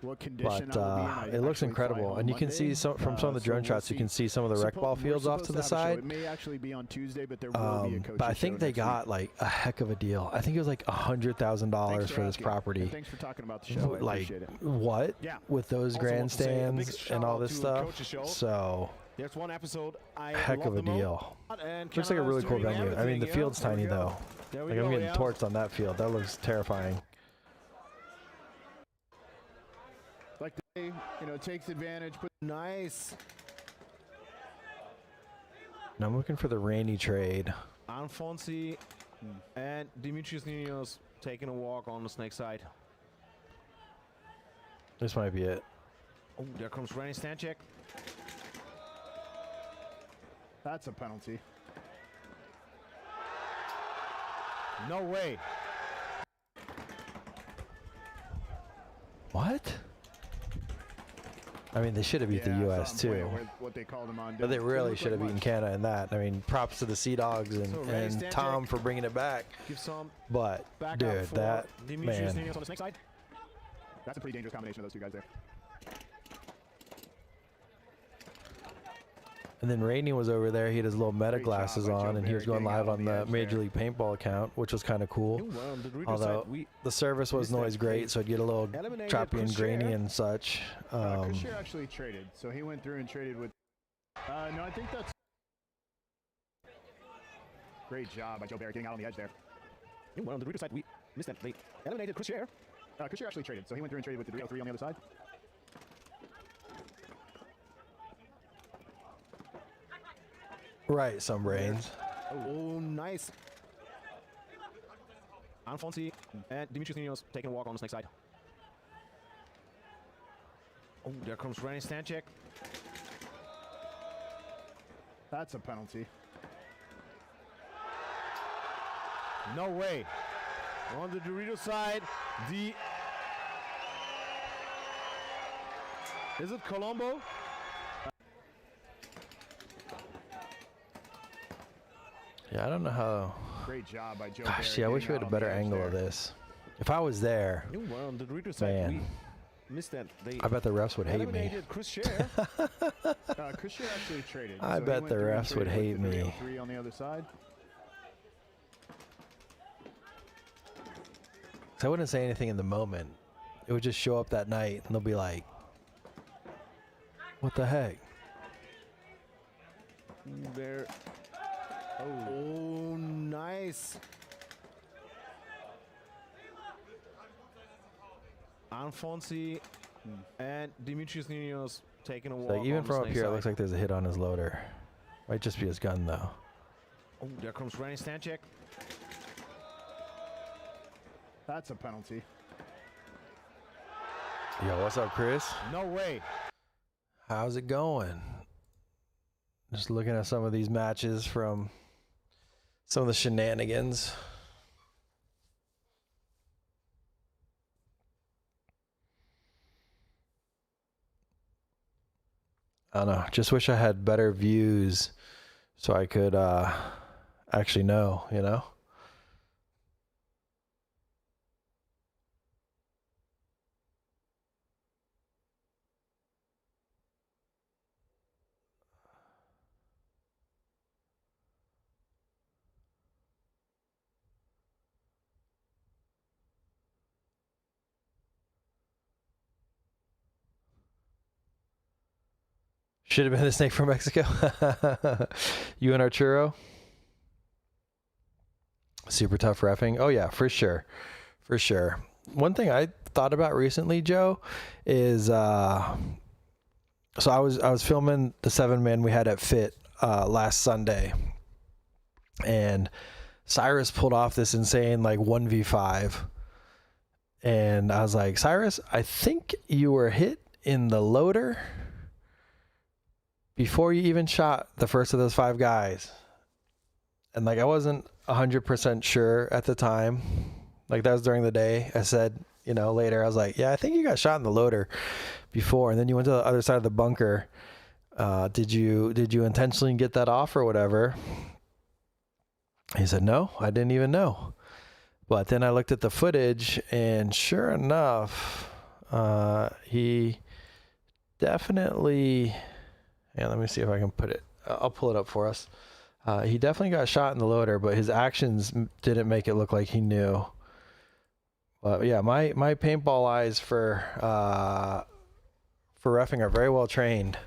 what condition but I will be in. I it looks actually fly incredible. home And you can Monday, see some from some of the so drone we'll shots. You can see some of the rec ball we're fields off to supposed the have a show. side. It may actually be on Tuesday, but there will be a coach's But I show think they next got week. like a heck of a deal. I think it was like $100,000 Thanks for this asking. property. And thanks for talking about the show. I Like appreciate it. what? Yeah. With those Also want to say a big grandstands shout and all out this to stuff. Coach's Show. So There's one episode I heck love of a the most, deal. and Looks like a Canada's really cool doing venue. I mean, everything, the yeah. field's There we tiny go. though. There we Like I'm go, getting yeah. torched on that field. That looks terrifying. Like they, takes advantage. Nice. Now I'm looking for the rainy trade. Alfonsi and Dimitrios Ninos taking a walk on the snake side. This might be it. Oh, there comes Renny Stanchek. That's a penalty. No way. What? I I mean, they should have beat Yeah, the I U.S. saw him too. playing what they called him on. But they Didn't really look should have like beaten much. Canada in that. I mean, props to the Sea Dogs So ready, and stand Tom check. for bringing it back. Give some But, back out dude, for that, Demetrius man. Nunez on the snake side. That's a pretty dangerous combination of those two guys there. And then Rainey was over there. He had his little meta Great job glasses by Joe on, and he was Barry going getting out live on on the the edge Major there. League Paintball account, which was kind of cool. Meanwhile, on the Dorito Although side, we the service wasn't always great, so it'd get a little eliminated choppy and Chris grainy Scher. and such. Chris Scher actually traded, so he went through and traded with. No, I think that's. Great job by Joe Barry getting out on the edge there. Meanwhile, on the Dorito side, we missed that. They eliminated Chris Scher. Chris Scher actually traded, so he went through and traded with the 303 on the other side. Right, some brains. Oh, nice. Alfonsi and Demetrius Nunez taking a walk on the snake side. Oh, there comes Ryan Stanchek. That's a penalty. No way. On the Dorito side, is it Colombo? Yeah, I don't know how. Great job by Joe Gosh, Barry yeah, I wish getting we had out a on the better edge angle there. of this. If I was there, Meanwhile, on the Dorito side, Man. we missed that. They I bet the refs would hate me. eliminated Chris Scher. Chris Scher actually traded. I so he bet went the through and refs would traded hate with the me. 303 on the other side. So I wouldn't say anything in the moment. It would just show up that night, and they'll be like, "What the heck?" There. Oh, nice. Alfonsi and Demetrius Nunez taking a walk. Like even on the from up snake here, it side. looks like there's a hit on his loader. Might just be his gun though. Oh, there comes Ryan Stanchek. That's a penalty. Yo, what's up, Chris? No way. How's it going? Just looking at some of these matches from some of the shenanigans. I don't know. Just wish I had better views so I could actually know, you know? Should have been the snake from Mexico. You and Arturo. Super tough reffing. Oh yeah, for sure. For sure. One thing I thought about recently, Joe, is so I was filming the 7-man we had at Fit last Sunday. And Cyrus pulled off this insane like 1v5. And I was like, "Cyrus, I think you were hit in the loader before you even shot the first of those 5 guys." And like I wasn't 100% sure at the time. Like that was during the day. I said, you know, later I was like, "Yeah, I think you got shot in the loader before." And then you went to the other side of the bunker. Did you intentionally get that off or whatever? He said, "No, I didn't even know." But then I looked at the footage, and sure enough, he definitely. Yeah, let me see if I can put it. I'll pull it up for us. He definitely got shot in the loader, but his actions didn't make it look like he knew. But yeah, my paintball eyes for reffing are very well trained.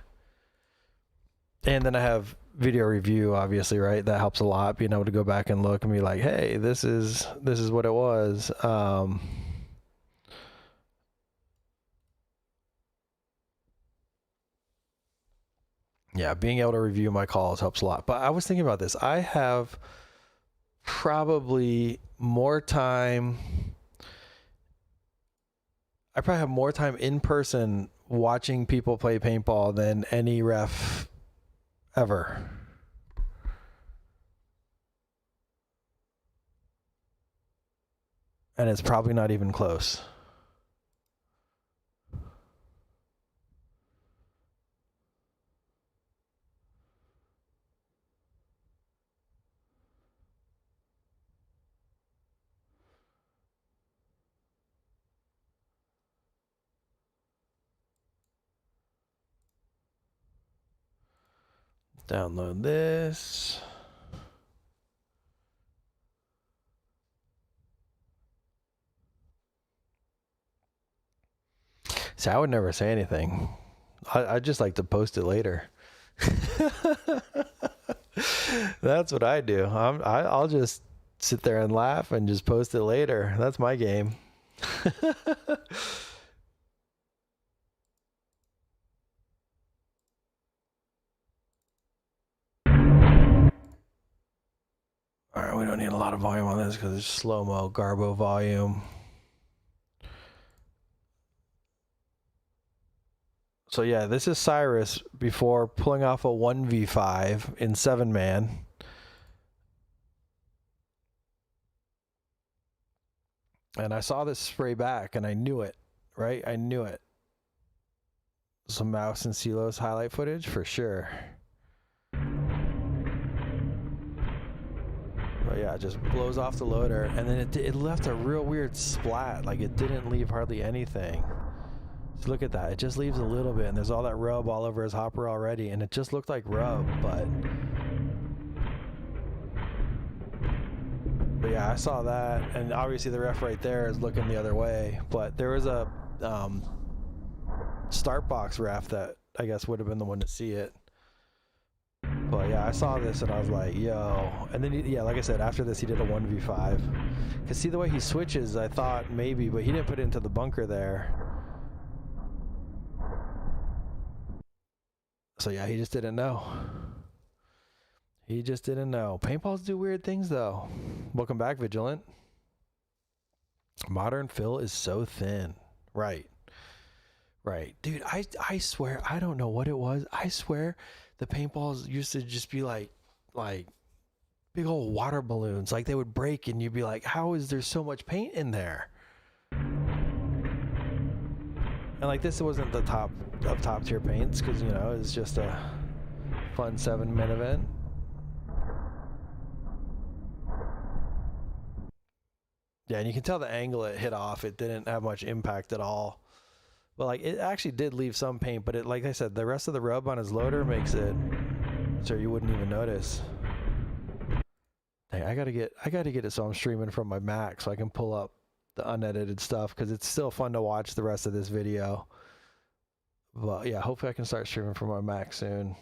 And then I have video review, obviously, right? That helps a lot, being able to go back and look and be like, "Hey, this is what it was." Yeah, being able to review my calls helps a lot. But I was thinking about this. I have probably more time. I probably have more time in person watching people play paintball than any ref ever. And it's probably not even close. Download this. See, I would never say anything. I just like to post it later. That's what I do. I'll just sit there and laugh and just post it later. That's my game. All right, we don't need a lot of volume on this because it's slow-mo Garbo volume. So yeah, this is Cyrus before pulling off a 1v5 in 7-man. And I saw this spray back and I knew it, right? I knew it. Some Mouse and Silos highlight footage for sure. But yeah, it just blows off the loader and then it left a real weird splat. Like it didn't leave hardly anything. So look at that. It just leaves a little bit and there's all that rub all over his hopper already and it just looked like rub, but yeah, I saw that and obviously the ref right there is looking the other way, but there was a start box ref that I guess would have been the one to see it. But yeah, I saw this and I was like, yo. And then, yeah, like I said, after this he did a 1v5. Because see the way he switches, I thought maybe, but he didn't put it into the bunker there. So yeah, he just didn't know. He just didn't know. Paintballs do weird things though. Welcome back, Vigilant. Modern fill is so thin. Right. Right. Dude, I swear, I don't know what it was. I swear the paintballs used to just be like big old water balloons. Like they would break and you'd be like, how is there so much paint in there? And like this wasn't the top tier paints because, you know, it's just a fun 7-man event. Yeah, and you can tell the angle it hit off. It didn't have much impact at all. But like it actually did leave some paint, but it, like I said, the rest of the rub on his loader makes it so you wouldn't even notice. Dang, I gotta get it so I'm streaming from my Mac so I can pull up the unedited stuff because it's still fun to watch the rest of this video. But yeah, hopefully I can start streaming from my Mac soon.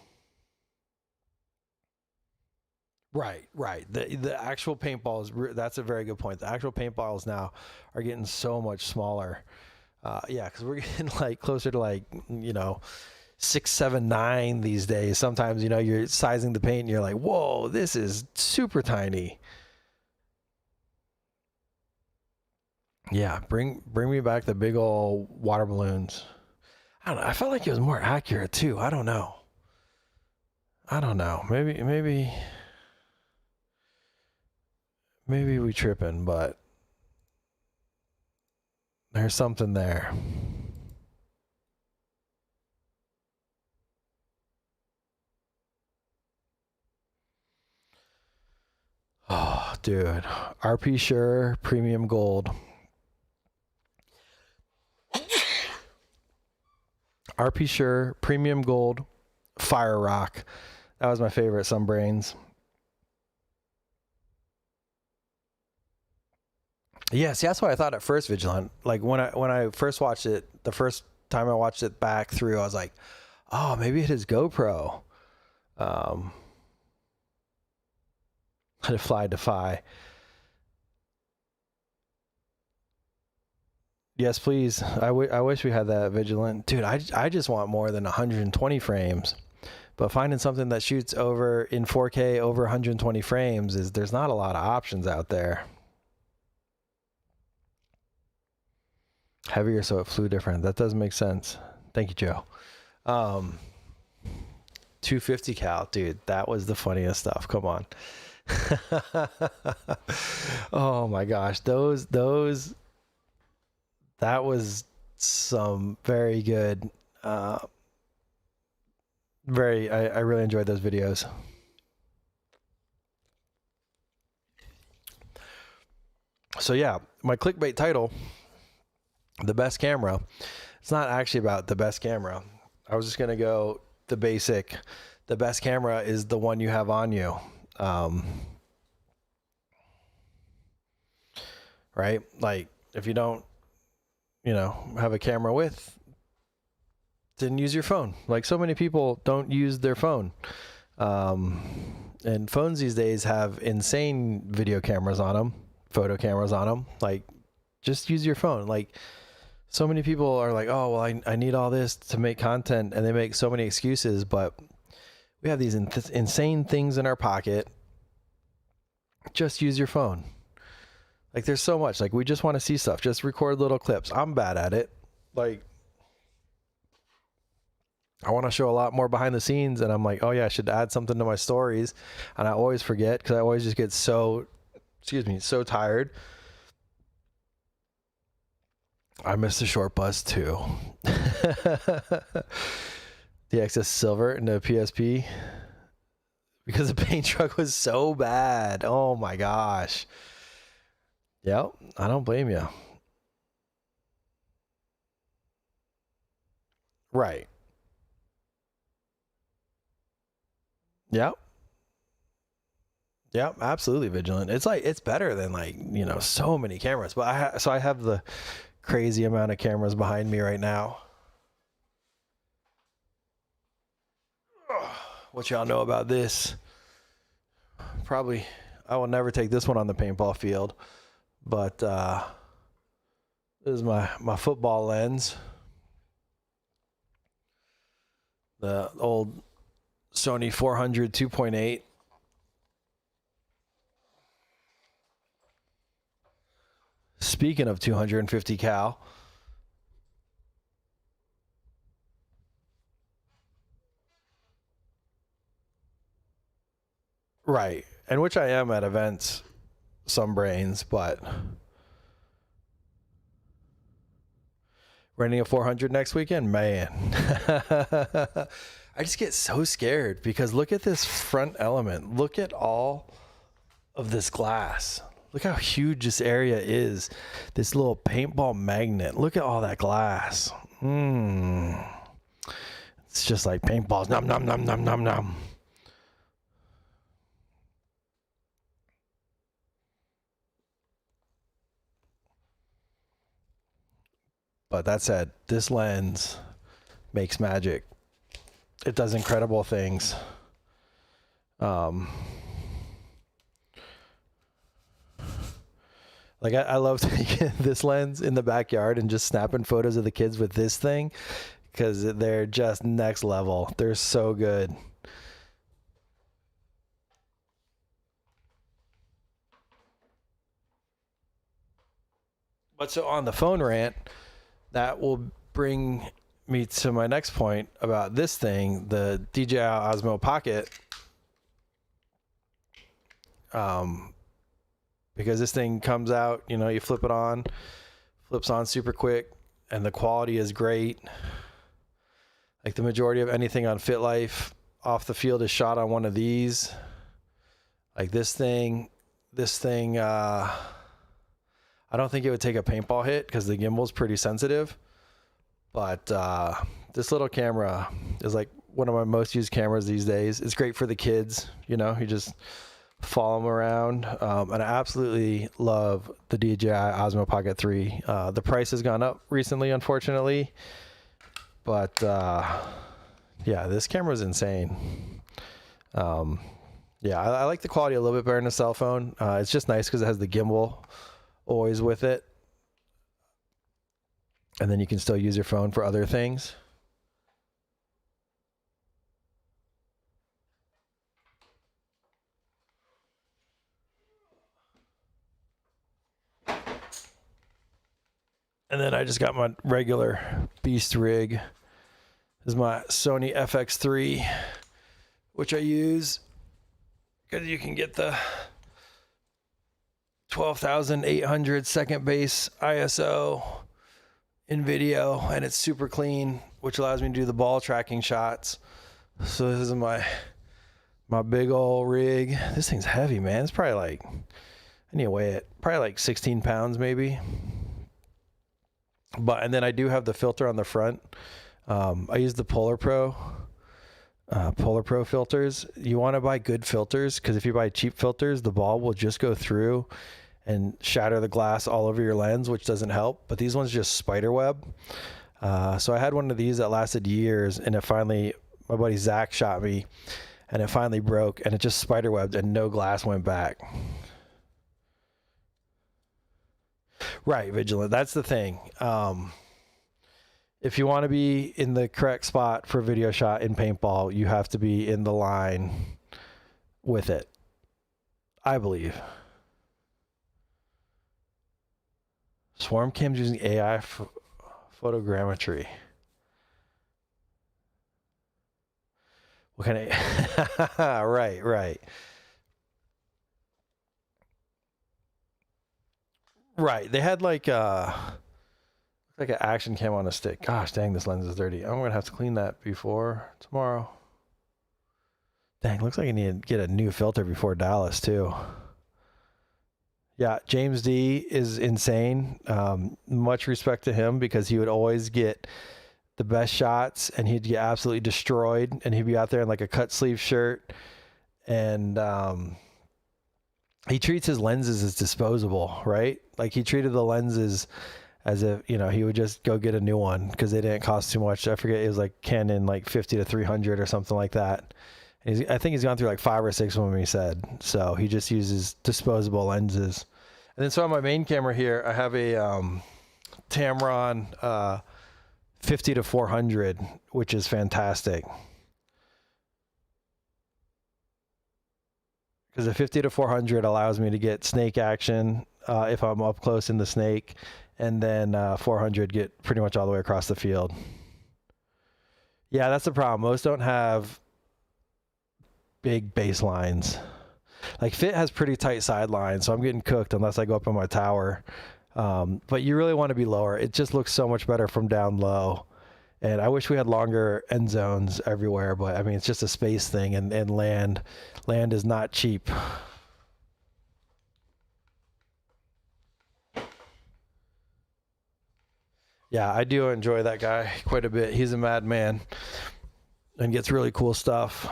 Right. The actual paintballs, that's a very good point. The actual paintballs now are getting so much smaller. Yeah, because we're getting like closer to like, you know, 6, 7, 9 these days. Sometimes, you know, you're sizing the paint and you're like, whoa, this is super tiny. Yeah, bring me back the big old water balloons. I don't know. I felt like it was more accurate too. I don't know. Maybe we tripping, but there's something there. Oh, dude. RP Sure Premium Gold. RP Sure Premium Gold Fire Rock. That was my favorite Sunbrains. Yeah, see, that's what I thought at first, Vigilant. Like when I first watched it, the first time I watched it back through, I was like, oh, maybe it is GoPro. To fly defy. Yes, please. I wish we had that, Vigilant. Dude, I just want more than 120 frames. But finding something that shoots over in 4K over 120 frames there's not a lot of options out there. Heavier so it flew different. That does make sense. Thank you, Joe. 250 cal, dude. That was the funniest stuff. Come on. Oh my gosh. That was some very good. I really enjoyed those videos. So yeah, my clickbait title, the best camera. It's not actually about the best camera. I was just going to go the basic the best camera is the one you have on you. Right? Like if you don't, have a camera with, then use your phone. Like so many people don't use their phone. And phones these days have insane video cameras on them, photo cameras on them. Like just use your phone. Like so many people are like, oh, well, I need all this to make content, and they make so many excuses, but we have these insane things in our pocket. Just use your phone. Like there's so much, like we just want to see stuff. Just record little clips. I'm bad at it. Like I want to show a lot more behind the scenes, and I'm like, oh yeah, I should add something to my stories. And I always forget because I always just get so tired. I missed the short bus too. The XS Silver and the PSP because the paint truck was so bad. Oh my gosh. Yep, I don't blame you. Right. Yep. Yep, absolutely vigilant. It's like it's better than like, so many cameras. But I have the crazy amount of cameras behind me right now. What y'all know about this? Probably I will never take this one on the paintball field. But this is my football lens. The old Sony 400 2.8. Speaking of 250 cal. Right. And which I am at events, some brains, but renting a 400 next weekend, man. I just get so scared because look at this front element. Look at all of this glass. Look how huge this area is. This little paintball magnet. Look at all that glass. It's just like paintballs. Nom, nom, nom, nom, nom, nom. But that said, this lens makes magic. It does incredible things. Like I love taking this lens in the backyard and just snapping photos of the kids with this thing because they're just next level. They're so good. But so on the phone rant, that will bring me to my next point about this thing, the DJI Osmo Pocket. Because this thing comes out, you flip it on, flips on super quick, and the quality is great. Like the majority of anything on FitLife off the field is shot on one of these. Like this thing, I don't think it would take a paintball hit because the gimbal's pretty sensitive. But this little camera is like one of my most used cameras these days. It's great for the kids, you just follow them around. And I absolutely love the DJI Osmo Pocket 3. The price has gone up recently, unfortunately. But yeah, this camera is insane. Yeah, I like the quality a little bit better than a cell phone. It's just nice because it has the gimbal always with it. And then you can still use your phone for other things. And then I just got my regular beast rig. This is my Sony FX3, which I use because you can get the 12,800 second base ISO in video, and it's super clean, which allows me to do the ball tracking shots. So this is my big old rig. This thing's heavy, man. It's probably like, I need to weigh it, probably like 16 pounds maybe. And then I do have the filter on the front. I use the Polar Pro Polar Pro filters. You want to buy good filters, because if you buy cheap filters, the ball will just go through and shatter the glass all over your lens, which doesn't help. But these ones just spider web. So I had one of these that lasted years, and it finally, my buddy Zach shot me, and it finally broke, and it just spider webbed, and no glass went back. Right, Vigilant. That's the thing. If you want to be in the correct spot for video shot in paintball, you have to be in the line with it, I believe. Swarm cams using AI photogrammetry. What kind of... Right. Right. They had like an action cam on a stick. Gosh, dang, this lens is dirty. I'm gonna have to clean that before tomorrow. Dang, looks like I need to get a new filter before Dallas too. Yeah, James D is insane. Much respect to him, because he would always get the best shots and he'd get absolutely destroyed, and he'd be out there in like a cut sleeve shirt, and he treats his lenses as disposable, right? Like he treated the lenses as if, you know, he would just go get a new one because they didn't cost too much. I forget, it was like Canon like 50 to 300 or something like that. And I think he's gone through like 5 or 6 of them, he said. So he just uses disposable lenses. And then so on my main camera here, I have a Tamron 50 to 400, which is fantastic. Because the 50 to 400 allows me to get snake action if I'm up close in the snake, and then 400 get pretty much all the way across the field. Yeah, that's the problem. Most don't have big baselines. Like Fit has pretty tight sidelines, so I'm getting cooked unless I go up on my tower. But you really want to be lower. It just looks so much better from down low. And I wish we had longer end zones everywhere, but I mean, it's just a space thing, and land is not cheap. Yeah, I do enjoy that guy quite a bit. He's a madman and gets really cool stuff.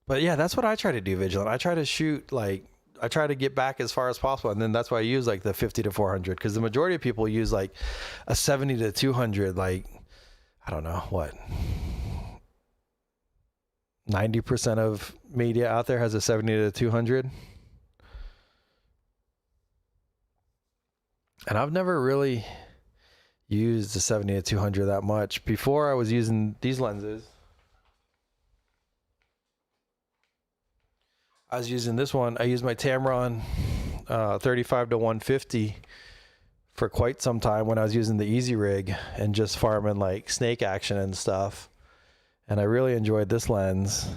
But yeah, that's what I try to do, Vigilant. I try to shoot, like, I try to get back as far as possible, and then that's why I use like the 50 to 400, because the majority of people use like a 70 to 200, like, I don't know what, 90% of media out there has a 70 to 200. And I've never really used the 70 to 200 that much. Before I was using these lenses. I was using this one. I used my Tamron 35 to 150 for quite some time when I was using the Easy Rig and just farming like snake action and stuff. And I really enjoyed this lens.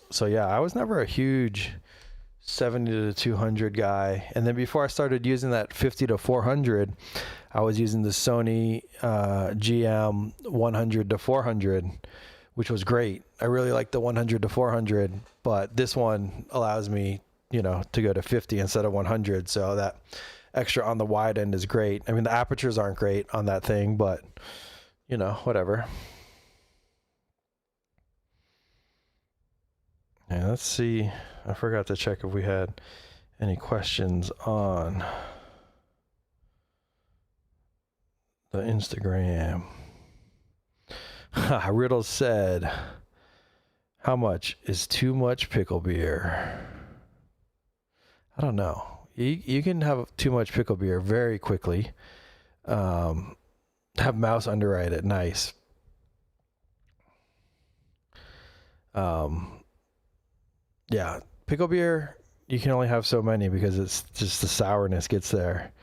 So yeah, I was never a huge 70 to 200 guy. And then before I started using that 50 to 400, I was using the Sony GM 100 to 400, which was great. I really like the 100 to 400, but this one allows me, you know, to go to 50 instead of 100. So that extra on the wide end is great. I mean, the apertures aren't great on that thing, but you know, whatever. Yeah, let's see. I forgot to check if we had any questions on the Instagram. Riddle said, how much is too much pickle beer? I don't know. You can have too much pickle beer very quickly. Have Mouse underwrite it. Nice. Yeah, pickle beer, you can only have so many because it's just the sourness gets there.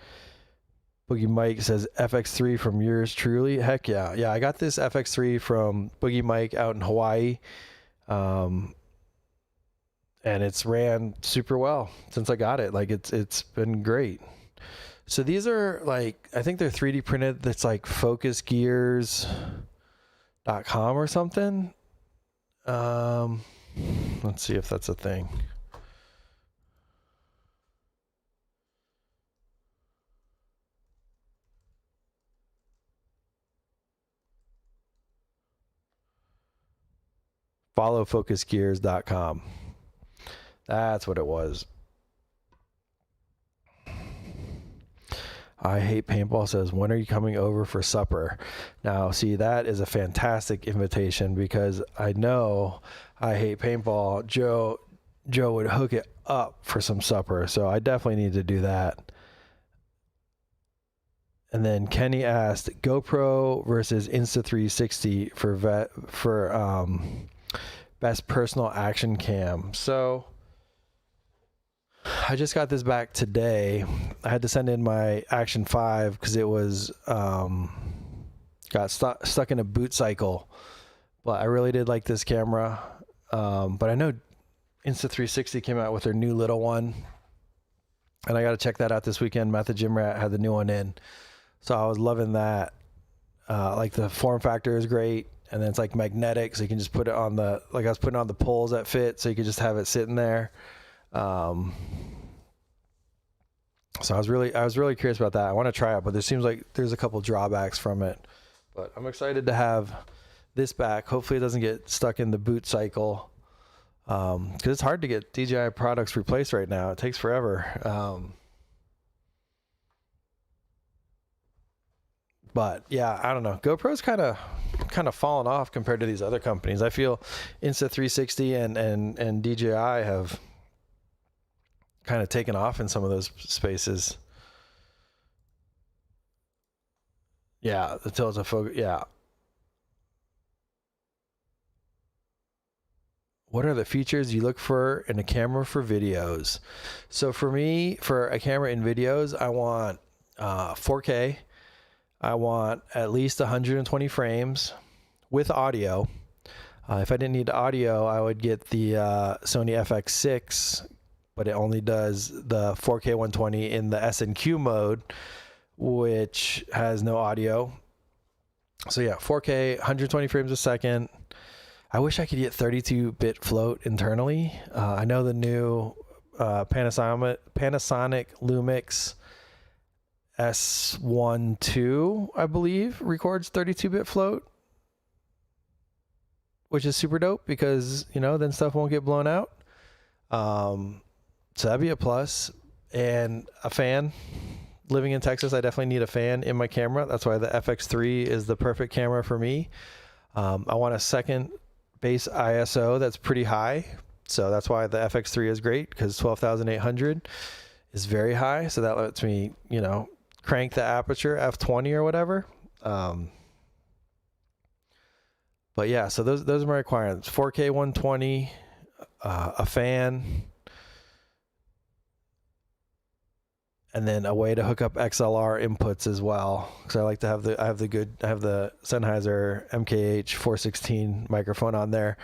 Boogie Mike says FX3 from yours truly. Heck yeah. Yeah, I got this FX3 from Boogie Mike out in Hawaii. And it's ran super well since I got it. Like it's been great. So these are like, I think they're 3D printed. That's like focusgears.com or something. Let's see if that's a thing. followfocusgears.com. That's what it was. I Hate Paintball says, when are you coming over for supper? Now, see, that is a fantastic invitation because I know I Hate Paintball. Joe would hook it up for some supper, so I definitely need to do that. And then Kenny asked, GoPro versus Insta360 for best personal action cam. So I just got this back today. I had to send in my Action 5 because it was got stuck in a boot cycle. But I really did like this camera. But I know Insta360 came out with their new little one, and I got to check that out this weekend. Method Gym Rat had the new one in, so I was loving that. Like the form factor is great, and then it's like magnetic, so you can just put it on the, like I was putting on the poles that fit, so you could just have it sitting there. So I was really curious about that. I want to try it, but there seems like there's a couple drawbacks from it. But I'm excited to have this back. Hopefully it doesn't get stuck in the boot cycle. Because it's hard to get DJI products replaced right now. It takes forever. But yeah, I don't know. GoPro's kind of fallen off compared to these other companies. I feel Insta360 and DJI have kind of taken off in some of those spaces. Yeah, the tilt of focus. Yeah. What are the features you look for in a camera for videos? So for me, for a camera in videos, I want 4K. I want at least 120 frames with audio. If I didn't need audio, I would get the Sony FX6, but it only does the 4K 120 in the S&Q mode, which has no audio. So yeah, 4K, 120 frames a second. I wish I could get 32-bit float internally. I know the new Panasonic Lumix S12, I believe, records 32-bit float, which is super dope because, you know, then stuff won't get blown out. So that'd be a plus. And a fan. Living in Texas, I definitely need a fan in my camera. That's why the FX3 is the perfect camera for me. I want a second base ISO that's pretty high, so that's why the FX3 is great, because 12,800 is very high, so that lets me, you know, crank the aperture f20 or whatever. But yeah, so those are my requirements: 4K 120, a fan, and then a way to hook up XLR inputs as well, because I like to have the Sennheiser MKH 416 microphone on there,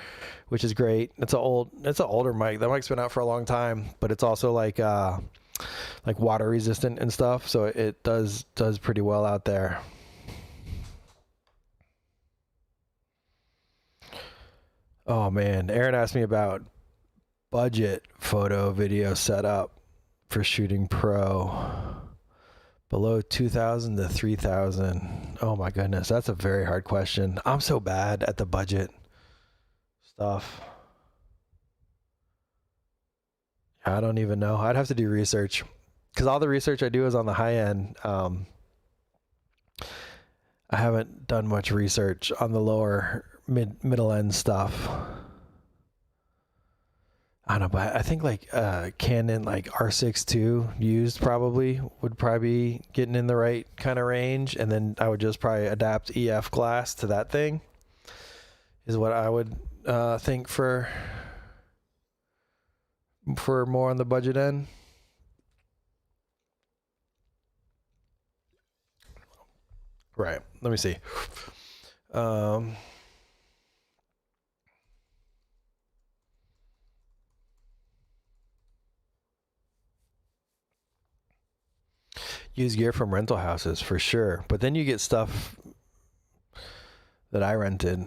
which is great. It's an older mic. That mic's been out for a long time, but it's also like water resistant and stuff, so it does pretty well out there. Oh man, Aaron asked me about budget photo video setup for shooting pro. Below 2,000 to 3,000. Oh my goodness, that's a very hard question. I'm so bad at the budget stuff. I don't even know. I'd have to do research, because all the research I do is on the high end. I haven't done much research on the lower middle end stuff. I don't know, but I think like Canon like R6 II used would probably be getting in the right kind of range, and then I would just probably adapt EF glass to that thing, is what I would think for more on the budget end. Right. Let me see. Use gear from rental houses for sure, but then you get stuff that I rented.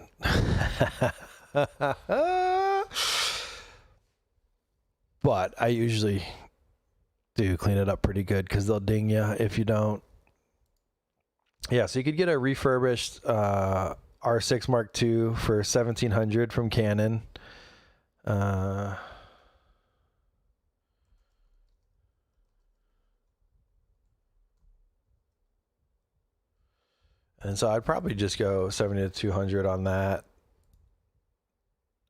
But I usually do clean it up pretty good, because they'll ding you if you don't. Yeah, so you could get a refurbished R6 Mark II for $1,700 from Canon. And so I'd probably just go 70 to 200 on that.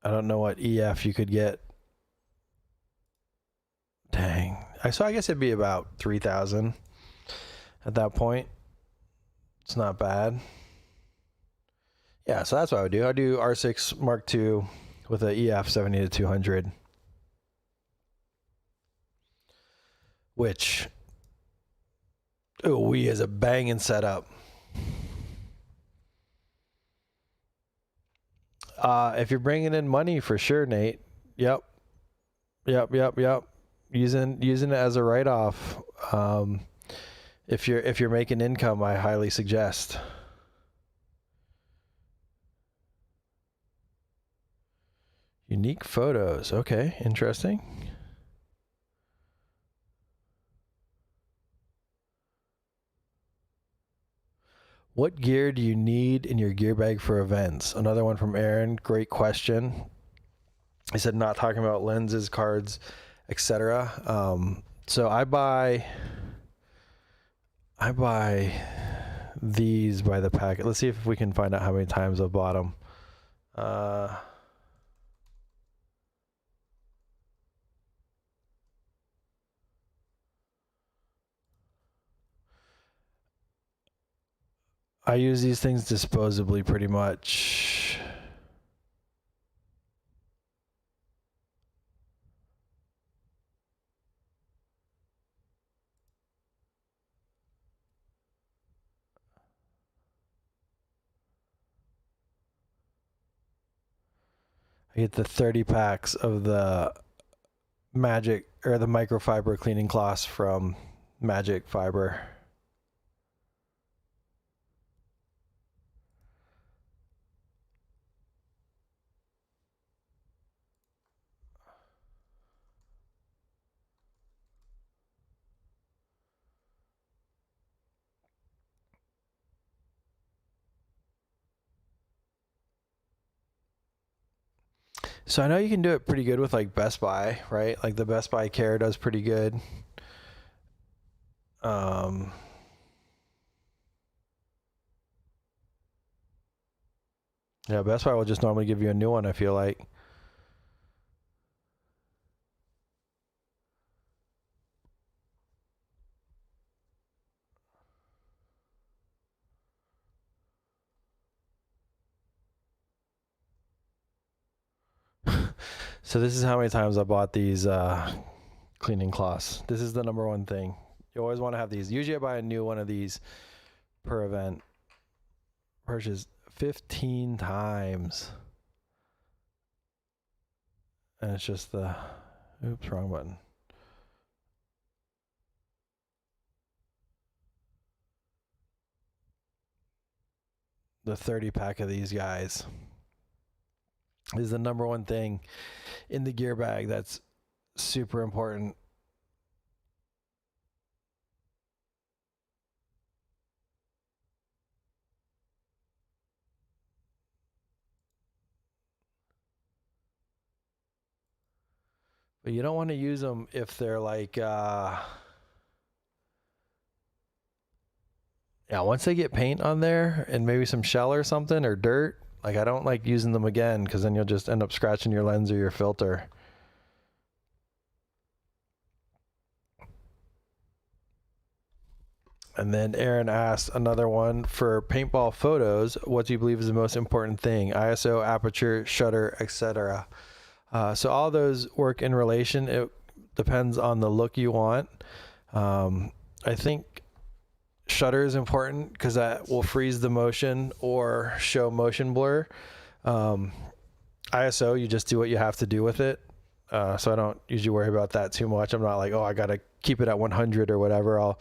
I don't know what EF you could get. Dang. So I guess it'd be about 3,000 at that point. It's not bad. Yeah, so that's what I would do. I'd do R6 Mark II with a EF 70 to 200. Which, is a banging setup. If you're bringing in money, for sure, Nate. Yep. Using it as a write-off. If you're making income, I highly suggest. Unique photos. Okay, interesting. What gear do you need in your gear bag for events? Another one from Aaron. Great question. He said not talking about lenses, cards, etc. So I buy these by the packet. Let's see if we can find out how many times I've bought them. I use these things disposably pretty much. I get the 30 packs of the Magic or the microfiber cleaning cloths from Magic Fiber. So I know you can do it pretty good with like Best Buy, right? Like the Best Buy Care does pretty good. Yeah, Best Buy will just normally give you a new one, I feel like. So this is how many times I bought these cleaning cloths. This is the number one thing. You always want to have these. Usually I buy a new one of these per event. Purchase 15 times. And it's just the, oops, wrong button. The 30 pack of these guys is the number one thing in the gear bag that's super important. But you don't want to use them if they're like, once they get paint on there and maybe some shell or something or dirt, like I don't like using them again because then you'll just end up scratching your lens or your filter. And then Aaron asked another one for paintball photos. What do you believe is the most important thing? ISO, aperture, shutter, etc. So all those work in relation. It depends on the look you want. I think shutter is important because that will freeze the motion or show motion blur. ISO, you just do what you have to do with it. So I don't usually worry about that too much. I'm not like, I got to keep it at 100 or whatever. I'll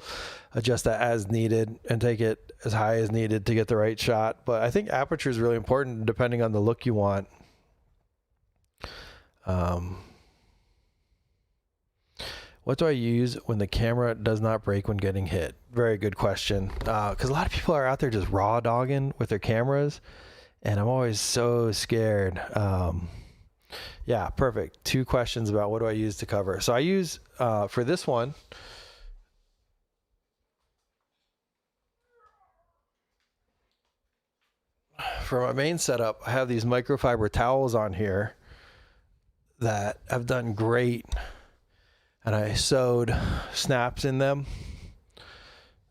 adjust that as needed and take it as high as needed to get the right shot. But I think aperture is really important depending on the look you want. What do I use when the camera does not break when getting hit? Very good question. Because a lot of people are out there just raw dogging with their cameras. and I'm always so scared. Yeah, perfect. 2 questions about what do I use to cover. So I use, for this one, for my main setup, I have these microfiber towels on here that have done great. And I sewed snaps in them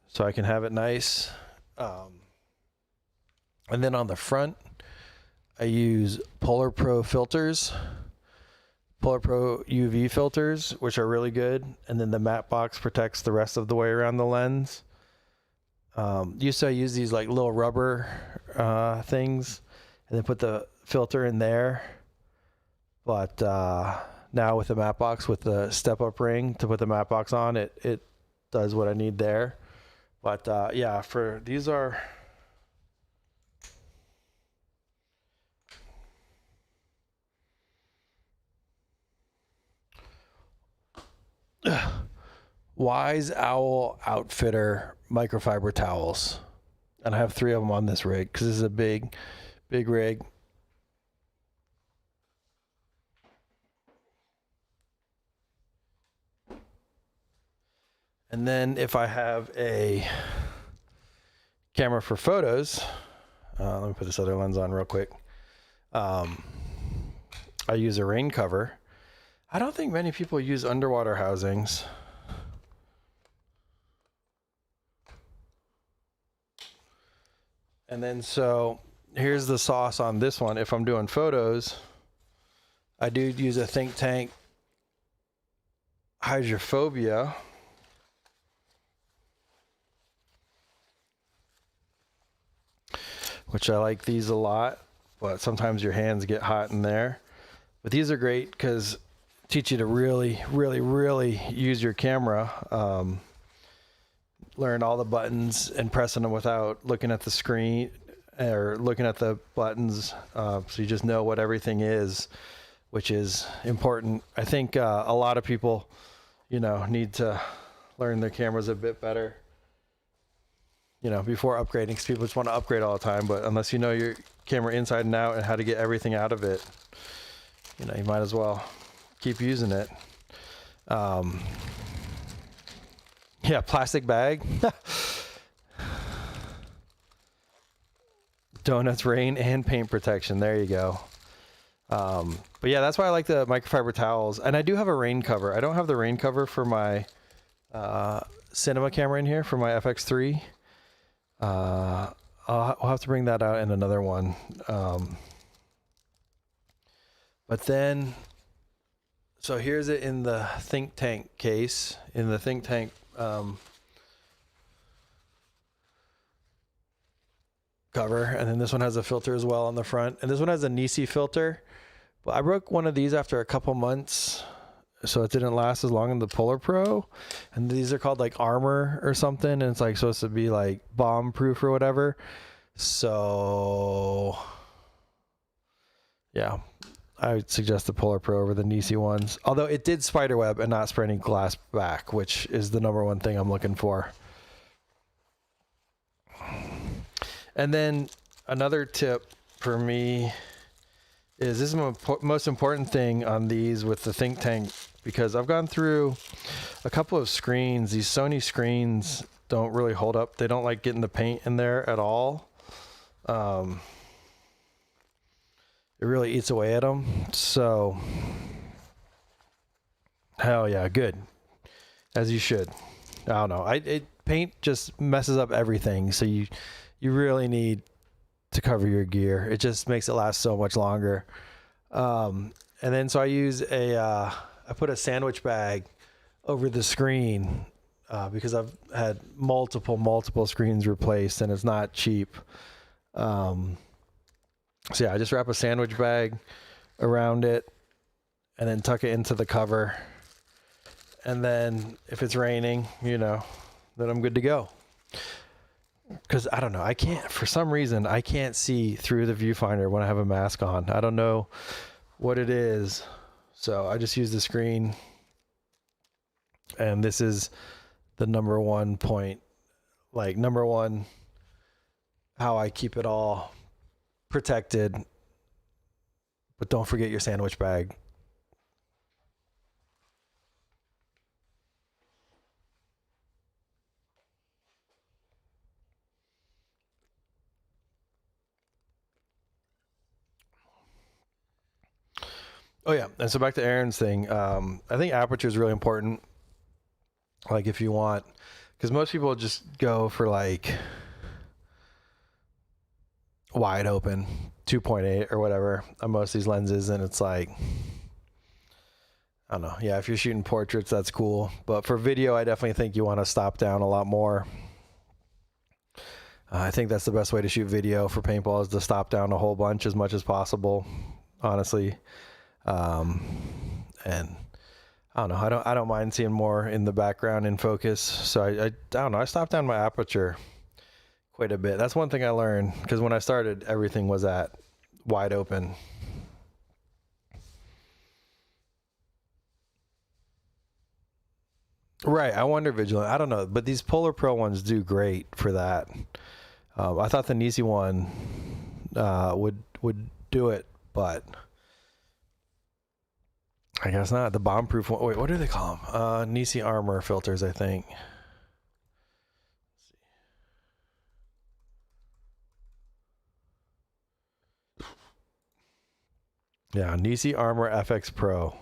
so I can have it nice. And then on the front, I use Polar Pro filters, Polar Pro UV filters, which are really good. And then the matte box protects the rest of the way around the lens. Used to use these like little rubber things and then put the filter in there. But now with the matte box, with the step-up ring to put the matte box on, it does what I need there. But yeah, for these are... Wise Owl Outfitter microfiber towels, and I have 3 of them on this rig because this is a big rig. And then if I have a camera for photos, let me put this other lens on real quick. I use a rain cover. I don't think many people use underwater housings. And then so here's the sauce on this one. If I'm doing photos, I do use a Think Tank hydrophobia. Which I like these a lot, but sometimes your hands get hot in there. But these are great because teach you to really use your camera. Learn all the buttons and pressing them without looking at the screen or looking at the buttons. So you just know what everything is, which is important. I think a lot of people, need to learn their cameras a bit better. Before upgrading, because people just want to upgrade all the time, but unless you know your camera inside and out and how to get everything out of it, you might as well keep using it. Yeah, plastic bag. Donuts, rain, and paint protection. There you go. But yeah, that's why I like the microfiber towels. And I do have a rain cover. I don't have the rain cover for my cinema camera in here, for my FX3. I'll have to bring that out in another one. But then, so here's it in the Think Tank case, in the Think Tank cover. And then this one has a filter as well on the front. And this one has a Nisi filter. But I broke one of these after a couple months, so it didn't last as long in the Polar Pro. And these are called like Armor or something, and it's like supposed to be like bomb proof or whatever. So yeah, I would suggest the Polar Pro over the Nisi ones. Although it did spiderweb and not spray any glass back, which is the #1 thing I'm looking for. And then another tip for me is this is the most important thing on these with the Think Tank, because I've gone through a couple of screens. These Sony screens don't really hold up. They don't like getting the paint in there at all. It really eats away at them. So, hell yeah, good. As you should. I don't know. Paint just messes up everything. So you really need to cover your gear. It just makes it last so much longer. And then so I use I put a sandwich bag over the screen because I've had multiple screens replaced and it's not cheap. So yeah, I just wrap a sandwich bag around it and then tuck it into the cover. And then if it's raining, then I'm good to go. Because I don't know, for some reason, I can't see through the viewfinder when I have a mask on. I don't know what it is. So I just use the screen. And this is the #1 point, like #1, how I keep it all protected, but don't forget your sandwich bag. Oh yeah, and so back to Aaron's thing. I think aperture is really important. Like if you want, because most people just go for like wide open 2.8 or whatever on most of these lenses, and it's like, I don't know. Yeah, if you're shooting portraits, that's cool. But for video, I definitely think you want to stop down a lot more. I think that's the best way to shoot video for paintball is to stop down a whole bunch as much as possible, honestly. And I don't know. I don't mind seeing more in the background in focus. So I don't know. I stopped down my aperture quite a bit. That's one thing I learned because when I started, everything was at wide open. Right. I wonder Vigilant. I don't know, but these Polar Pro ones do great for that. I thought the Nisi one would do it, but I guess not. The bomb-proof one. Wait, what do they call them? Nisi Armor filters, I think. Yeah, Nisi Armor FX Pro.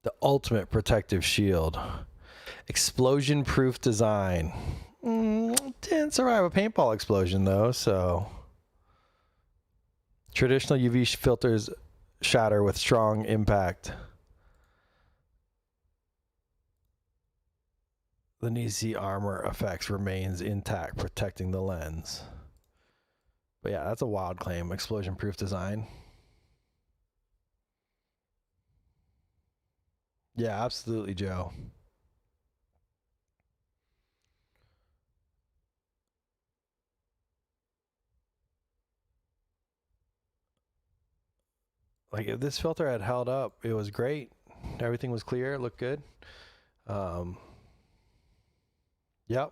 The ultimate protective shield. Explosion-proof design. Didn't survive a paintball explosion, though, so... Traditional UV filters shatter with strong impact. The Nisi Armor effects remains intact, protecting the lens. But yeah, that's a wild claim. Explosion-proof design. Yeah, absolutely, Joe. Like if this filter had held up, it was great. Everything was clear, it looked good. Yep,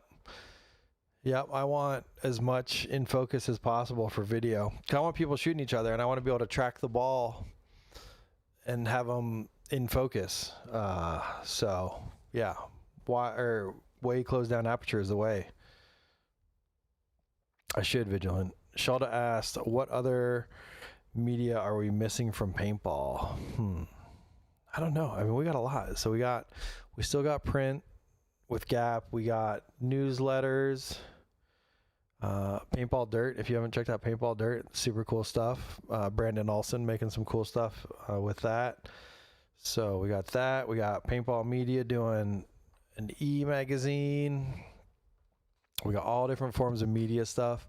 I want as much in focus as possible for video. 'Cause I want people shooting each other, and I want to be able to track the ball and have them in focus. So yeah, way closed down aperture is the way. I should Vigilant. Shelda asked, what other media are we missing from paintball? I don't know. I mean, we got a lot. So we still got print with Gap. We got newsletters. Paintball Dirt. If you haven't checked out Paintball Dirt, super cool stuff. Brandon Olson making some cool stuff with that. So we got that. We got Paintball Media doing an e-magazine. We got all different forms of media stuff.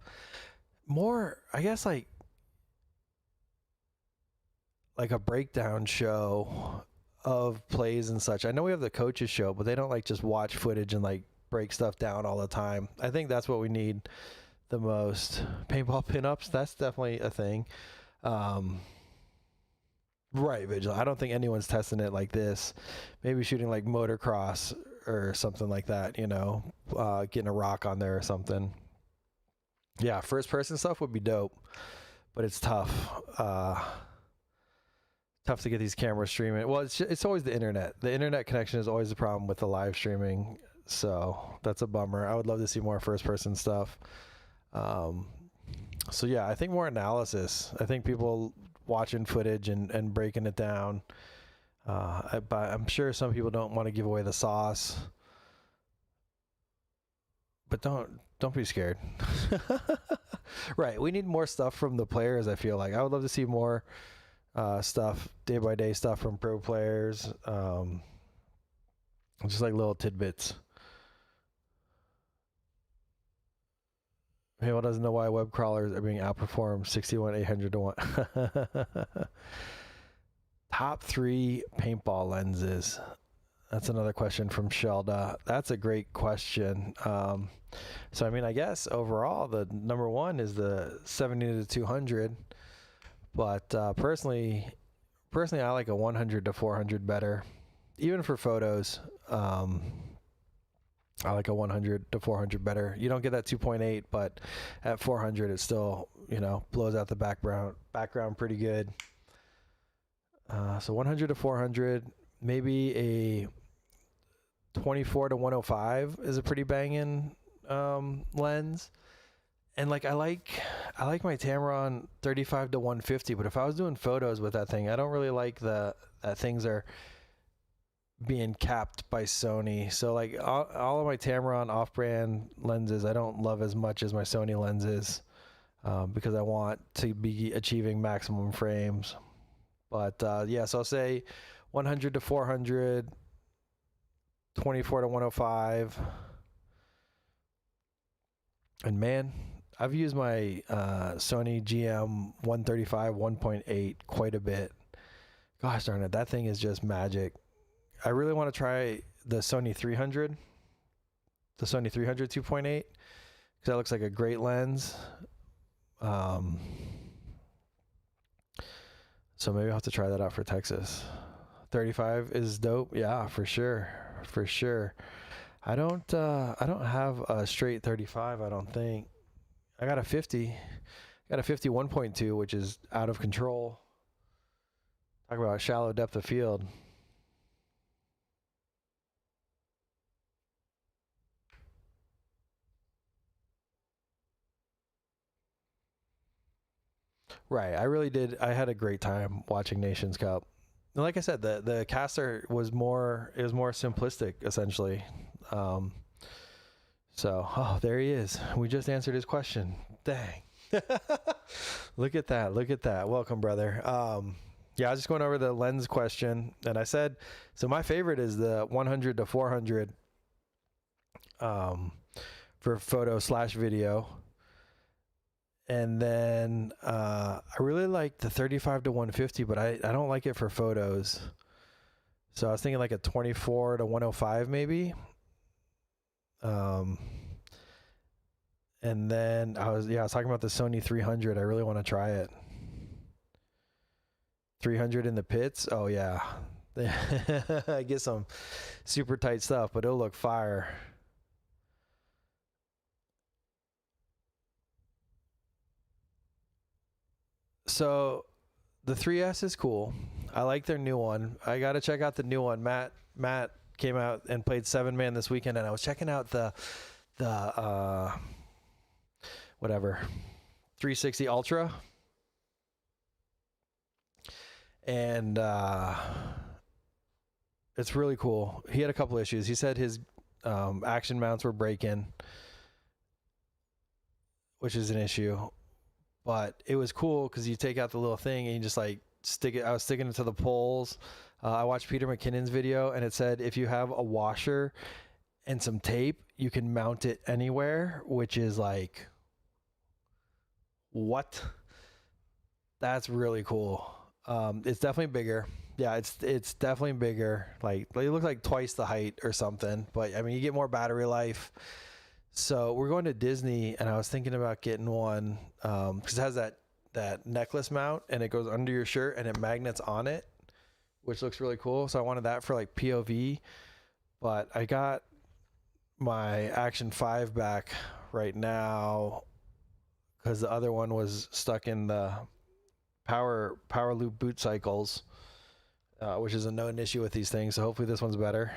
More, I guess, like a breakdown show of plays and such. I know we have the coaches show, but they don't like just watch footage and like break stuff down all the time. I think that's what we need the most. Paintball pinups, that's definitely a thing. Right, Vigil. I don't think anyone's testing it like this. Maybe shooting like motocross or something like that, you know, getting a rock on there or something. Yeah, first person stuff would be dope, but it's tough. Tough to get these cameras streaming. Well, it's always the internet. The internet connection is always the problem with the live streaming. So that's a bummer. I would love to see more first person stuff. So yeah, I think more analysis. I think people watching footage and breaking it down. But I'm sure some people don't want to give away the sauce. But don't be scared. Right. We need more stuff from the players, I feel like. I would love to see more stuff, day by day stuff from pro players. Just like little tidbits. People doesn't know why web crawlers are being outperformed 61,800 to 1. Top 3 paintball lenses. That's another question from Shelda. That's a great question. So I mean, I guess overall the number one is the 70 to 200, but personally I like a 100 to 400 better. even for photos, I like a 100 to 400 better. You don't get that 2.8, but at 400, it still, blows out the background pretty good. So 100 to 400, maybe a 24 to 105 is a pretty banging lens. And like I like my Tamron 35 to 150, but if I was doing photos with that thing, I don't really like that things are being capped by Sony. So like all of my Tamron off-brand lenses, I don't love as much as my Sony lenses because I want to be achieving maximum frames. But yeah, so I'll say 100 to 400, 24 to 105. And man, I've used my Sony GM 135 1.8 quite a bit. Gosh darn it, that thing is just magic. I really want to try the Sony 300 2.8, because that looks like a great lens. So maybe I'll have to try that out for Texas. 35 is dope. Yeah, for sure. I don't have a straight 35, I don't think. I got a 50. I got a 50 1.2, which is out of control. Talk about shallow depth of field. Right, I really did. I had a great time watching Nations Cup. And like I said, the caster was more simplistic essentially. So, there he is. We just answered his question. Dang. Look at that. Welcome, brother. Yeah, I was just going over the lens question, and I said, so my favorite is the 100 to 400 for photo/video. And then I really like the 35 to 150, but I don't like it for photos. So I was thinking like a 24 to 105 maybe. And then I was talking about the Sony 300. I really want to try it. 300 in the pits. Oh yeah. I get some super tight stuff, but it'll look fire. So the 3S is cool. I like their new one. I got to check out the new one. Matt came out and played 7-man this weekend, and I was checking out the 360 Ultra. And it's really cool. He had a couple issues. He said his action mounts were breaking, which is an issue. But it was cool because you take out the little thing and you just like stick it. I was sticking it to the poles. I watched Peter McKinnon's video, and it said if you have a washer and some tape, you can mount it anywhere, which is like, what? That's really cool. It's definitely bigger. Yeah, it's definitely bigger. Like it looks like twice the height or something. But I mean, you get more battery life. So we're going to Disney, and I was thinking about getting one because it has that necklace mount, and it goes under your shirt, and it magnets on it, which looks really cool. So I wanted that for like POV, but I got my Action 5 back right now because the other one was stuck in the power loop boot cycles, which is a known issue with these things. So hopefully this one's better.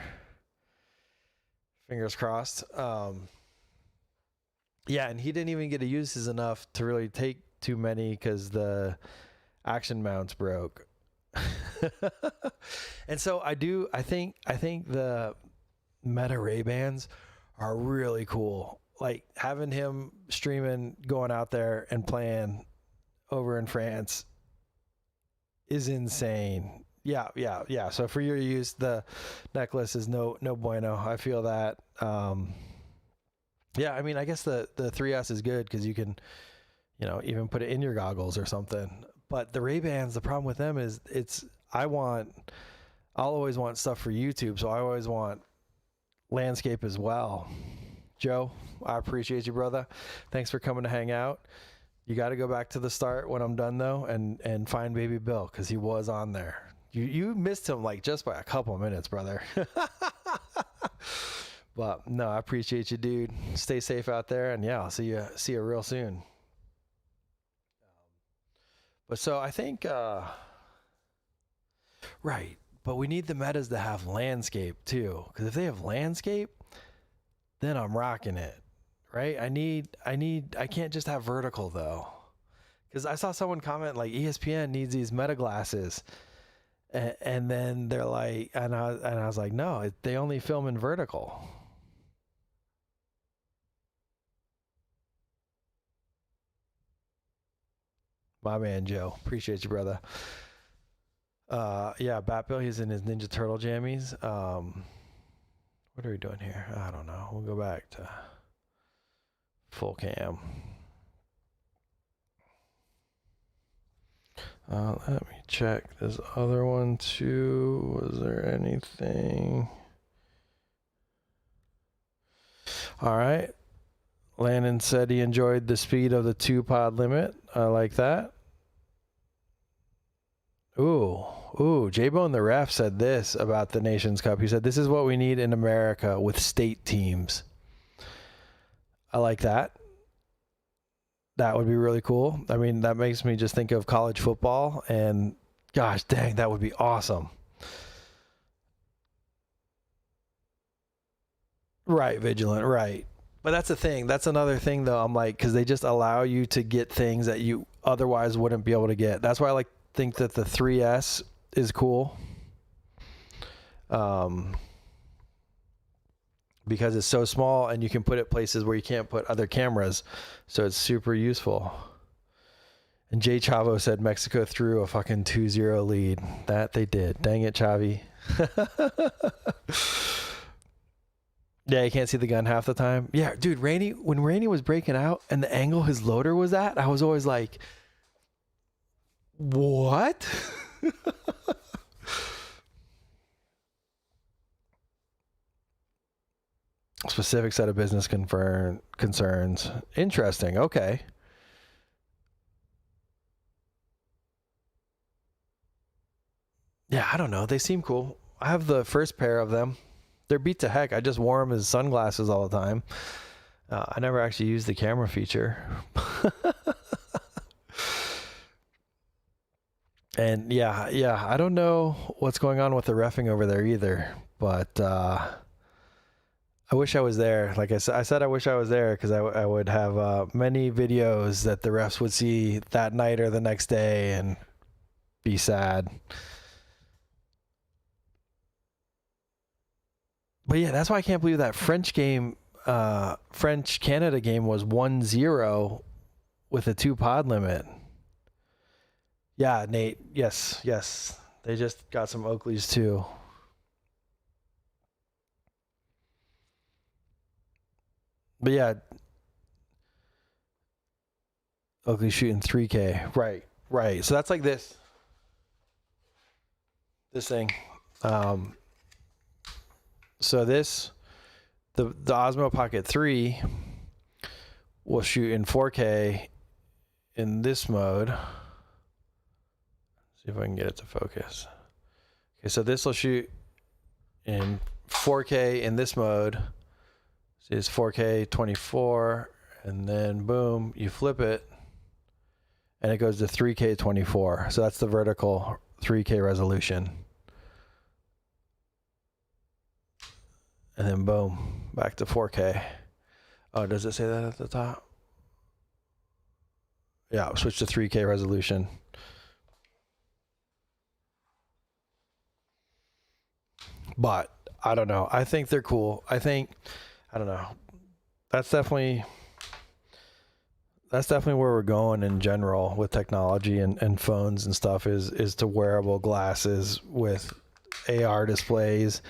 Fingers crossed. Yeah, and he didn't even get to use his enough to really take too many because the action mounts broke. And so I think the Meta Ray-Bans are really cool. Like having him streaming, going out there and playing over in France is insane. Yeah. So for your use, the necklace is no bueno. I feel that. Yeah, I mean, I guess the 3S is good because you can, even put it in your goggles or something. But the Ray-Bans, the problem with them is I'll always want stuff for YouTube, so I always want landscape as well. Joe, I appreciate you, brother. Thanks for coming to hang out. You got to go back to the start when I'm done, though, and find Baby Bill because he was on there. You missed him like just by a couple of minutes, brother. But no, I appreciate you, dude. Stay safe out there, and yeah, I'll see you real soon. But so I think right, but we need the metas to have landscape too, because if they have landscape, then I'm rocking it, right? I can't just have vertical though, because I saw someone comment like ESPN needs these meta glasses, and then they're like, and I was like, no, they only film in vertical. My man Joe, appreciate you, brother. Yeah, Batbill, he's in his Ninja Turtle jammies. What are we doing here? I don't know. We'll go back to full cam. Let me check this other one too. Was there anything? All right. Landon said he enjoyed the speed of the 2-pod limit. I like that. Ooh, J-Bone the ref said this about the Nations Cup. He said, this is what we need in America with state teams. I like that. That would be really cool. I mean, that makes me just think of college football, and gosh dang, that would be awesome. Right, Vigilant, right. But that's the thing. That's another thing, though. I'm like, because they just allow you to get things that you otherwise wouldn't be able to get. That's why I think that the 3S is cool. Because it's so small and you can put it places where you can't put other cameras. So it's super useful. And Jay Chavo said Mexico threw a fucking 2-0 lead. That they did. Dang it, Chavi. Yeah, you can't see the gun half the time. Yeah, dude, when Rainey was breaking out and the angle his loader was at, I was always like, what? Specific set of business concerns. Interesting. Okay. Yeah, I don't know. They seem cool. I have the first pair of them. They're beat to heck. I just wore them as sunglasses all the time. I never actually used the camera feature. And yeah, I don't know what's going on with the reffing over there either, but I wish I was there. Like I said, I wish I was there because I would have many videos that the refs would see that night or the next day and be sad. But yeah, that's why I can't believe that French Canada game was 1-0 with a 2-pod limit. Yeah, Nate. Yes. They just got some Oakleys too. But yeah, Oakley shooting 3K. Right. So that's like this thing. So this, the Osmo Pocket 3 will shoot in 4K in this mode. See if I can get it to focus. Okay, so this will shoot in 4K in this mode. See, it's 4K 24, and then boom, you flip it, and it goes to 3K 24. So that's the vertical 3K resolution. And then boom, back to 4K. Oh, does it say that at the top? Yeah, switch to 3K resolution. But I don't know. I think they're cool. I don't know. That's definitely where we're going in general with technology and phones and stuff is to wearable glasses with AR displays,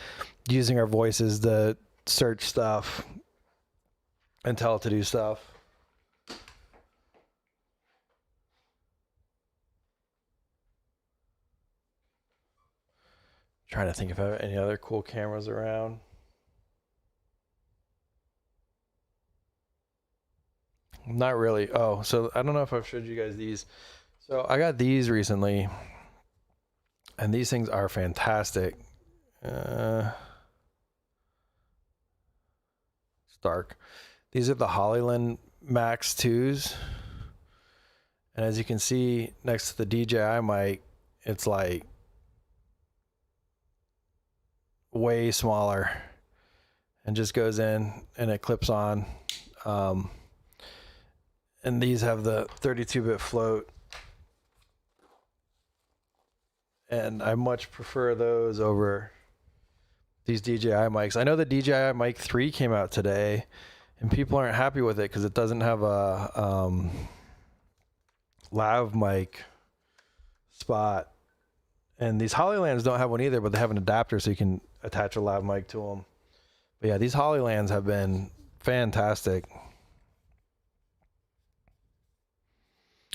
using our voices to search stuff and tell it to do stuff. Trying to think if I have any other cool cameras around. Not really. Oh, so I don't know if I've showed you guys these. So I got these recently. And these things are fantastic. It's dark. These are the Hollyland Max 2s. And as you can see next to the DJI mic, it's like way smaller and just goes in and it clips on. And these have the 32-bit float. And I much prefer those over these DJI mics. I know the DJI Mic 3 came out today, and people aren't happy with it because it doesn't have a lav mic spot. And these Hollylands don't have one either, but they have an adapter so you can attach a lav mic to them. But yeah, these Hollylands have been fantastic.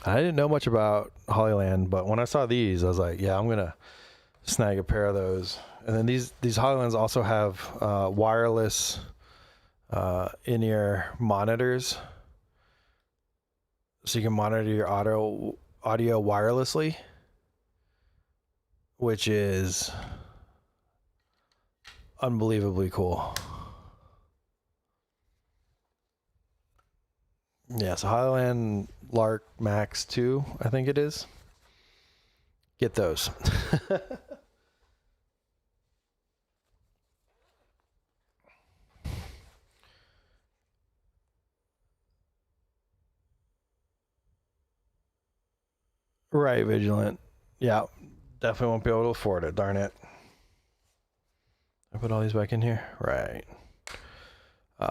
I didn't know much about Hollyland, but when I saw these, I was like, yeah, I'm going to snag a pair of those. And then these Hollylands also have wireless in-ear monitors. So you can monitor your audio wirelessly, which is unbelievably cool. Yeah, so Highland Lark Max 2, I think it is. Get those. Right, Vigilant. Yeah, definitely won't be able to afford it, darn it. I put all these back in here? Right.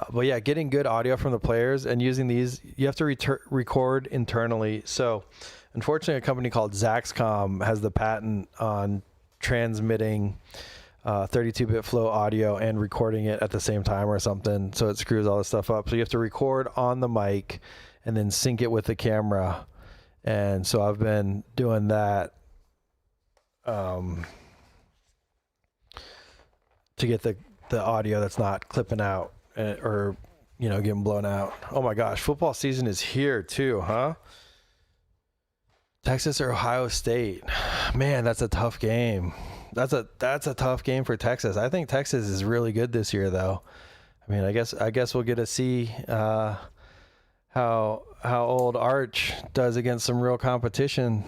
But yeah, getting good audio from the players and using these, you have to record internally. So unfortunately, a company called Zaxcom has the patent on transmitting 32-bit flow audio and recording it at the same time or something. So it screws all this stuff up. So you have to record on the mic and then sync it with the camera. And so I've been doing that to get the audio that's not clipping out. Or, you know, getting blown out. Oh my gosh, football season is here too, huh? Texas or Ohio State. Man, that's a tough game. That's a tough game for Texas. I think Texas is really good this year though. I mean, I guess we'll get to see how old Arch does against some real competition.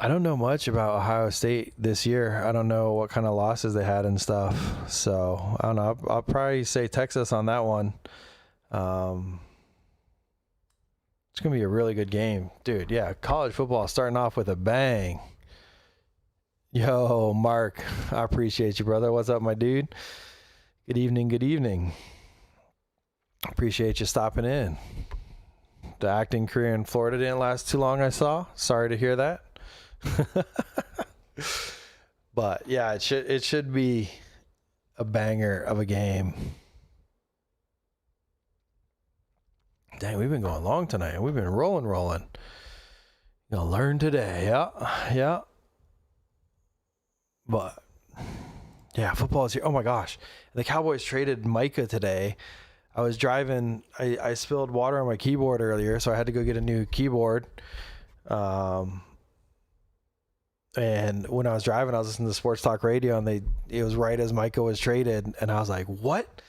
I don't know much about Ohio State this year. I don't know what kind of losses they had and stuff. So I don't know. I'll probably say Texas on that one. It's going to be a really good game. Dude, yeah, college football starting off with a bang. Yo, Mark, I appreciate you, brother. What's up, my dude? Good evening, good evening. Appreciate you stopping in. The acting career in Florida didn't last too long, I saw. Sorry to hear that. But yeah, it should be a banger of a game. Dang, we've been going long tonight. We've been rolling. Gonna learn today. Yeah. But yeah, football is here. Oh my gosh, the Cowboys traded Micah today. I was driving. I spilled water on my keyboard earlier, so I had to go get a new keyboard. And when I was driving, I was listening to Sports Talk Radio, and it was right as Micah was traded, and I was like, "What?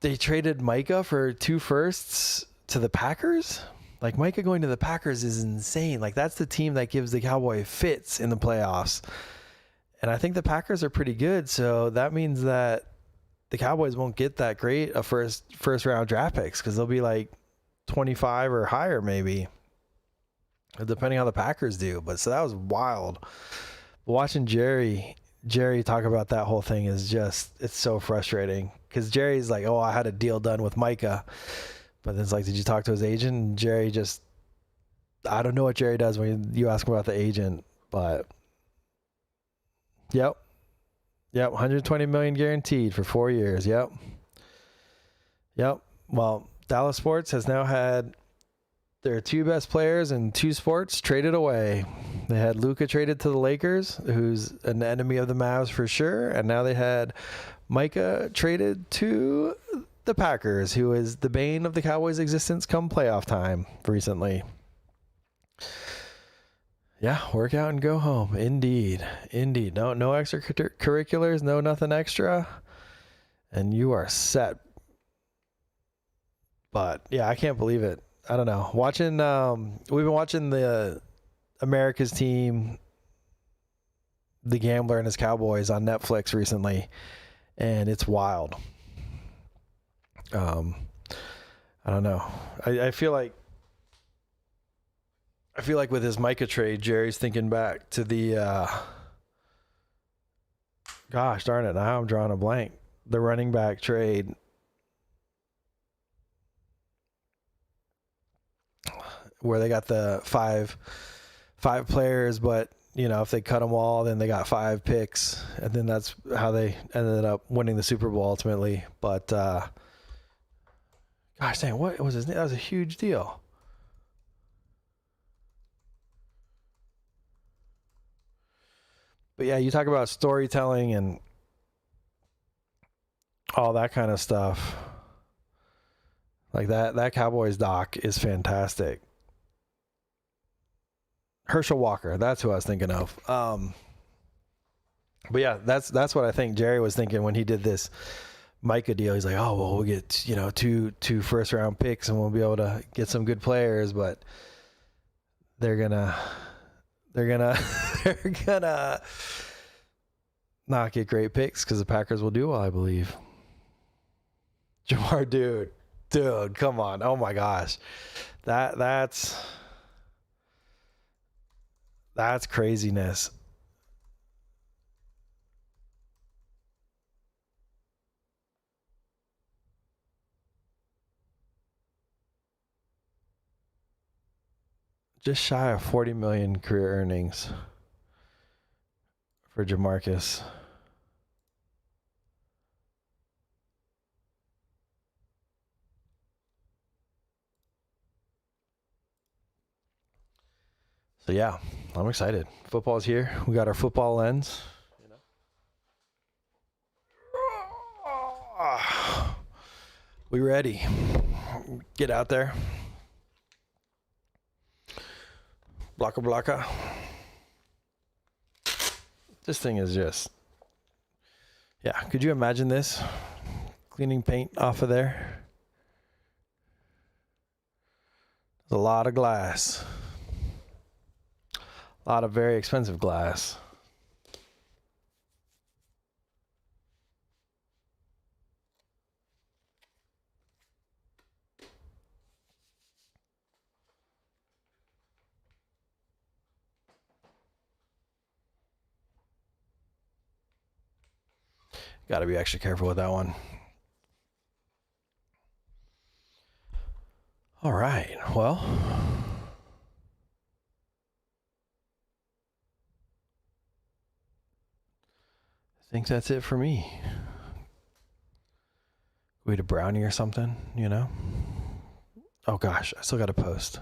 They traded Micah for 2 firsts to the Packers? Like, Micah going to the Packers is insane. Like, that's the team that gives the Cowboy fits in the playoffs. And I think the Packers are pretty good, so that means that the Cowboys won't get that great a first round draft picks because they'll be like 25 or higher maybe, depending on how the Packers do. But so that was wild. Watching Jerry talk about that whole thing is just, it's so frustrating because Jerry's like, oh, I had a deal done with Micah. But then it's like, did you talk to his agent? And Jerry just, I don't know what Jerry does when you ask him about the agent, but yep. 120 million guaranteed for 4 years. Yep. Well, Dallas Sports has now had their 2 best players in 2 sports traded away. They had Luka traded to the Lakers, who's an enemy of the Mavs for sure. And now they had Micah traded to the Packers, who is the bane of the Cowboys' existence come playoff time recently. Yeah, work out and go home. Indeed. No extracurriculars, no nothing extra. And you are set. But yeah, I can't believe it. I don't know. We've been watching the America's Team, The Gambler and His Cowboys on Netflix recently, and it's wild. I don't know. I feel like with his Micah trade, Jerry's thinking back to the gosh darn it, now I'm drawing a blank. The running back trade. Where they got the five players, but if they cut them all, then they got 5 picks, and then that's how they ended up winning the Super Bowl ultimately. But gosh dang, what was his name? That was a huge deal. But yeah, you talk about storytelling and all that kind of stuff. Like that Cowboys doc is fantastic. Herschel Walker, that's who I was thinking of. But yeah, that's what I think Jerry was thinking when he did this Micah deal. He's like, oh well, we'll get two first round picks and we'll be able to get some good players, but they're gonna not get great picks because the Packers will do well, I believe. Jamar, dude, come on! Oh my gosh, that's craziness. Just shy of 40 million career earnings for Jamarcus. So yeah, I'm excited. Football's here. We got our football lens. We ready? Get out there. Blocka. This thing is just, yeah. Could you imagine this? Cleaning paint off of there. There's a lot of glass. A lot of very expensive glass. Got to be extra careful with that one. All right. Well, I think that's it for me. We had a brownie or something, Oh gosh, I still got to post.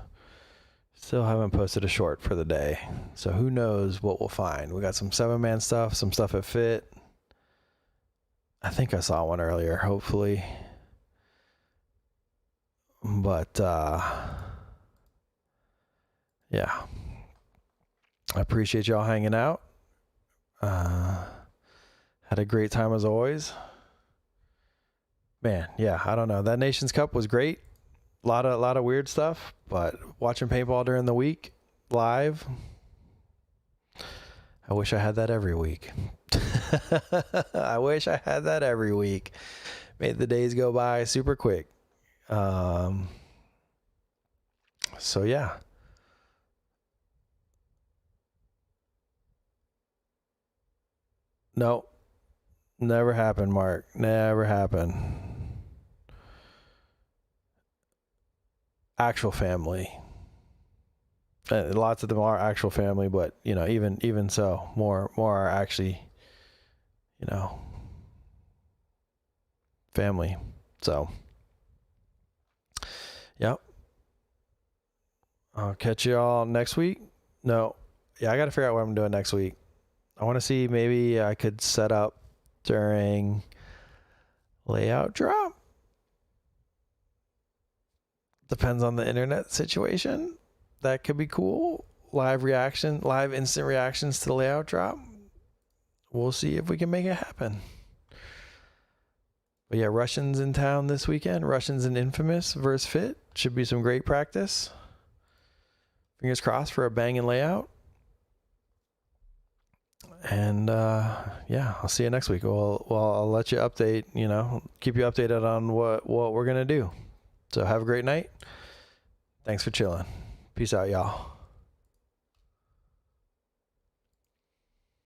Still haven't posted a short for the day. So who knows what we'll find. We got some 7-man stuff, some stuff at Fit. I think I saw one earlier, hopefully. But, yeah. I appreciate y'all hanging out. Had a great time as always. Man, yeah, I don't know. That Nations Cup was great. A lot of weird stuff, but watching paintball during the week live, I wish I had that every week. I wish I had that every week. Made the days go by super quick. So yeah. No, never happened, Mark. Never happened. Actual family. Lots of them are actual family, but even so, more are actually, family. So, yep. I'll catch you all next week. No, yeah, I got to figure out what I'm doing next week. I want to see maybe I could set up during layout drop. Depends on the internet situation. That could be cool. Live instant reactions to the layout drop. We'll see if we can make it happen. But yeah, Russians in town this weekend. Russians and Infamous versus Fit. Should be some great practice. Fingers crossed for a banging layout. And yeah, I'll see you next week. Well, I'll let you update, keep you updated on what we're going to do. So have a great night. Thanks for chilling. Peace out, y'all.